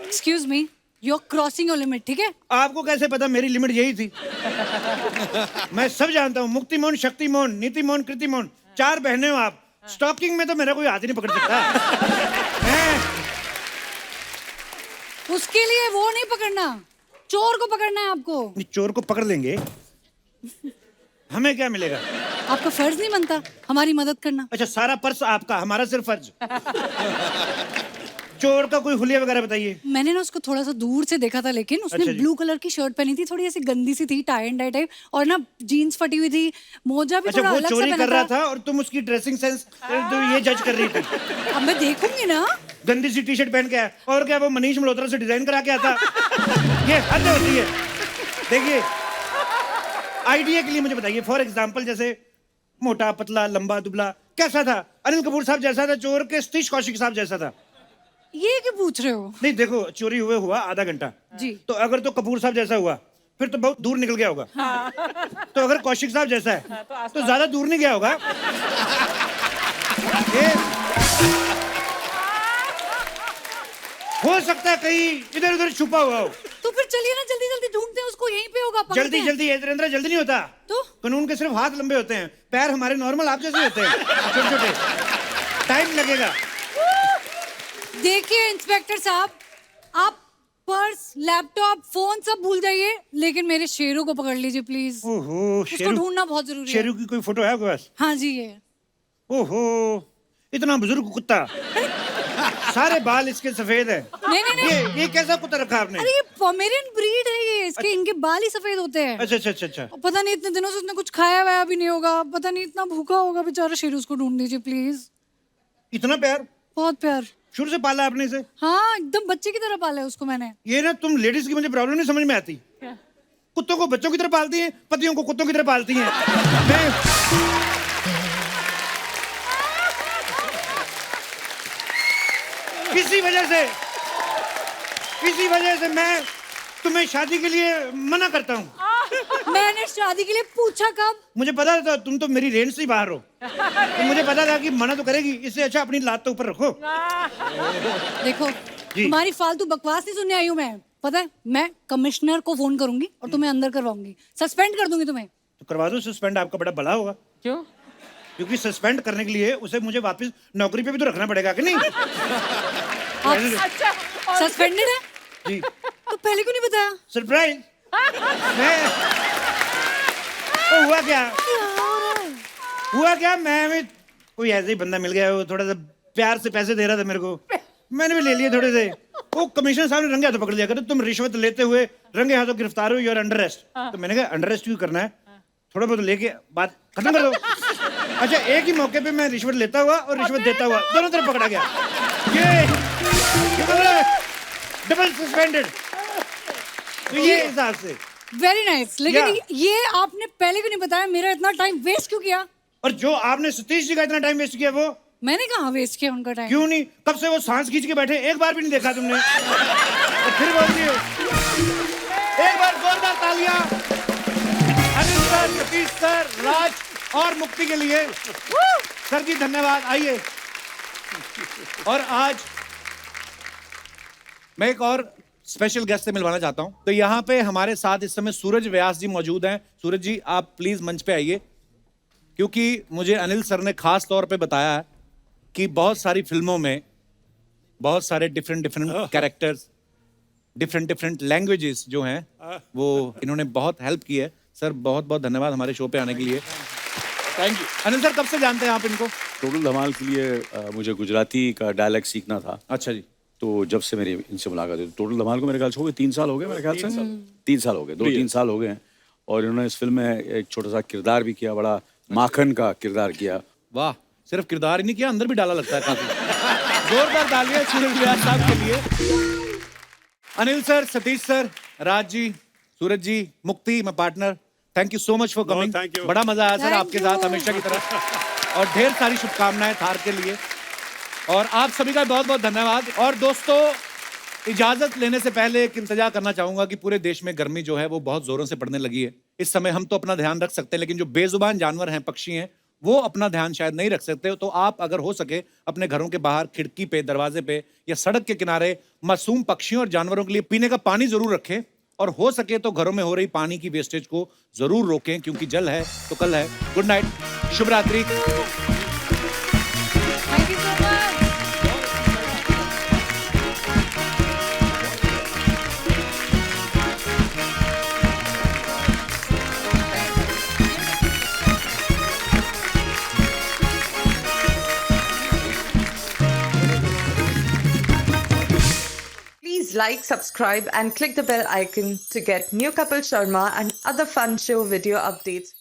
Excuse me, you are crossing your limit, ठीक है? आपको कैसे पता मेरी लिमिट यही थी? मैं सब जानता हूँ। मुक्ति मोहन, शक्ति मोहन, नीति मोहन, कृति मोहन, 4 बहनें हो आप। स्टॉकिंग में तो मेरा कोई हाथ ही नहीं पकड़ सकता। उसके लिए वो नहीं पकड़ना, चोर को पकड़ना है आपको। चोर को पकड़ लेंगे, हमें क्या मिलेगा? आपका फर्ज नहीं बनता हमारी मदद करना? अच्छा, सारा पर्स आपका, हमारा सिर्फ फर्ज। चोर का कोई हुलिया वगैरह बताइए। मैंने ना उसको थोड़ा सा दूर से देखा था, लेकिन उसने अच्छा जी। ब्लू कलर की शर्ट पहनी थी, थोड़ी ऐसी गंदी सी थी, टाई एंड डाई टाइप, और ना जीन्स फटी हुई थी, मोजा भी अच्छा, थोड़ा वो अलग सा चोरी पहना कर रहा था और तुम उसकी ड्रेसिंग सेंस तो ये जज कर रही थी। अब मैं देखूंगी ना। गंदी सी टी शर्ट पहन के आया, और क्या वो मनीष मल्होत्रा से डिजाइन करा के आता? ये हद होती है। देखिए, आइडिया के लिए मुझे बताइए, फॉर एग्जाम्पल जैसे मोटा, पतला, लंबा, दुबला, कैसा था? अनिल कपूर साहब जैसा था चोर के सतीश कौशिक साहब जैसा था? ये क्यों पूछ रहे हो? नहीं, देखो, चोरी हुआ आधा घंटा जी। तो अगर तो कपूर साहब जैसा हुआ फिर तो बहुत दूर निकल गया होगा। तो अगर कौशिक साहब जैसा है तो ज्यादा दूर नहीं गया होगा। ये हो सकता है कहीं इधर उधर छुपा हुआ हो। तो फिर चलिए ना, जल्दी जल्दी ढूंढते हैं उसको, यहीं पे होगा। पकड़ते जल्दी हैं। जल्दी धीरेन्द्र, जल्दी नहीं होता। तो कानून के सिर्फ हाथ लंबे होते हैं, पैर हमारे नॉर्मल आप जैसे होते हैं, छोटे छोटे। टाइम लगेगा। देखिए इंस्पेक्टर साहब, आप पर्स, लैपटॉप, फोन सब भूल जाइए, लेकिन मेरे शेरू को पकड़ लीजिए प्लीज। ओहो, उसको ढूंढना बहुत जरूरी है। शेरू की कोई फोटो है आपके पास? हाँ जी, ये। ओहो, इतना बुजुर्ग कुत्ता, सारे बाल इसके सफेद है। नहीं। ये कैसा कुत्ता रखा आपने? अरे ये पोमेरियन ब्रीड है, ये इसके इनके बाल ही सफेद होते हैं। अच्छा अच्छा अच्छा अच्छा। और पता नहीं इतने दिनों से उसने कुछ खाया वाया भी नहीं होगा, पता नहीं इतना भूखा होगा बेचारा शेरू। उसको ढूंढ दीजिए प्लीज। इतना प्यार? बहुत प्यार। शुरू से पाला आपने इसे? हाँ, एकदम बच्चे की तरह पाला है उसको मैंने। ये ना, तुम लेडीज की मुझे प्रॉब्लम नहीं समझ में आती। कुत्तों को बच्चों की तरह पालती हैं, पतियों को कुत्तों की तरह पालती हैं। मैं किसी वजह से मैं तुम्हें शादी के लिए मना करता हूँ। मैंने शादी के लिए पूछा कब? मुझे पता था तुम तो मेरी रेंज से ही बाहर हो, तो मुझे पता था कि मना तो करेगी, इससे अच्छा अपनी लात तो ऊपर रखो। देखो, तुम्हारी फालतू बकवास नहीं सुनने आई हूँ मैं। पता है, मैं कमिश्नर को फोन करूंगी और तुम्हें अंदर करवाऊंगी, सस्पेंड कर दूंगी तुम्हें। तो करवा दो सस्पेंड, आपका बड़ा भला होगा। क्यों? क्योंकि सस्पेंड करने के लिए उसे मुझे वापस नौकरी पे भी तो रखना पड़ेगा कि नहीं? अच्छा, सस्पेंडेड है जी। तो पहले क्यों नहीं बताया? सरप्राइज। मैं हुआ क्या मैं भी कोई ऐसे ही बंदा मिल गया, वो थोड़ा सा प्यार से पैसे दे रहा था मेरे को, मैंने भी ले लिए थोड़े से। वो कमिश्नर साहब ने रंगे हाथों पकड़ लिया, कहते तुम रिश्वत लेते हुए रंगे हाथों गिरफ्तार हो, यू आर अंडर अरेस्ट। तो मैंने कहा अंडर अरेस्ट क्यों करना है, थोड़ा बहुत लेके बात खत्म कर दो। अच्छा, एक ही मौके पे मैं रिश्वत लेता हुआ और रिश्वत देता हुआ दोनों तरफ पकड़ा गया। ये डबल सस्पेंडेड। तो ये हिसाब से वेरी नाइस। लेकिन Yeah. ये आपने पहले क्यों नहीं बताया? मेरा इतना टाइम वेस्ट क्यों किया? और जो आपने सतीश जी का इतना टाइम वेस्ट किया, वो मैंने कहाँ वेस्ट किया उनका टाइम? क्यों नहीं? कब से वो सांस खींच के बैठे, एक बार भी नहीं देखा तुमने। और फिर बोल रही हो। एक बार जोरदार तालियां अनिल सर, सतीश सर, राज और मुक्ति के लिए। सर जी धन्यवाद। आइए। और आज मैं एक और स्पेशल गेस्ट से मिलवाना चाहता हूं। तो यहाँ पे हमारे साथ इस समय सूरज व्यास जी मौजूद हैं। सूरज जी, आप प्लीज मंच पे आइए, क्योंकि मुझे अनिल सर ने खास तौर पे बताया है कि बहुत सारी फिल्मों में बहुत सारे डिफरेंट कैरेक्टर्स, डिफरेंट लैंग्वेजेस जो हैं, वो इन्होंने बहुत हेल्प की है। सर बहुत बहुत धन्यवाद हमारे शो पे आने के लिए। Thank you. अनिल सर, कब से जानते हैं आप इनको? टोटल धमाल के लिए मुझे गुजराती का डायलेक्ट सीखना था। अच्छा जी। तो जब से मेरी इनसे मुलाकात हुई, टोटल धमाल को मेरे ख्याल से हो गए 3 साल हो गए, मेरे ख्याल से 3 साल हो गए, 2-3 साल हो गए हैं। और इन्होंने इस फिल्म में एक छोटा सा किरदार भी किया, बड़ा माखन का किरदार किया। वाह, सिर्फ किरदार ही नहीं किया, अंदर भी डाला लगता है काफी। जोरदार तालियां सूरज व्यास साहब के लिए। अनिल सर, सतीश सर, राज जी, सूरज जी, मुक्ति, my partner, thank you so much for coming. thank you. बड़ा मजा आया सर Thank आपके you. साथ हमेशा की तरह, और ढेर सारी शुभकामनाएं थार के लिए। और आप सभी का बहुत बहुत धन्यवाद। और दोस्तों, इजाजत लेने से पहले एक इंतजार करना चाहूंगा कि पूरे देश में गर्मी जो है वो बहुत जोरों से पड़ने लगी है। इस समय हम तो अपना ध्यान रख सकते हैं, लेकिन जो बेजुबान जानवर हैं, पक्षी हैं, वो अपना ध्यान शायद नहीं रख सकते। तो आप अगर हो सके अपने घरों के बाहर, खिड़की पे, दरवाजे पे या सड़क के किनारे मासूम पक्षियों और जानवरों के लिए पीने का पानी जरूर रखें। और हो सके तो घरों में हो रही पानी की वेस्टेज को जरूर रोकें, क्योंकि जल है तो कल है। गुड नाइट, शुभ रात्रि। Thank you so much. Please like, subscribe and click the bell icon to get new Kapil Sharma and other fun show video updates.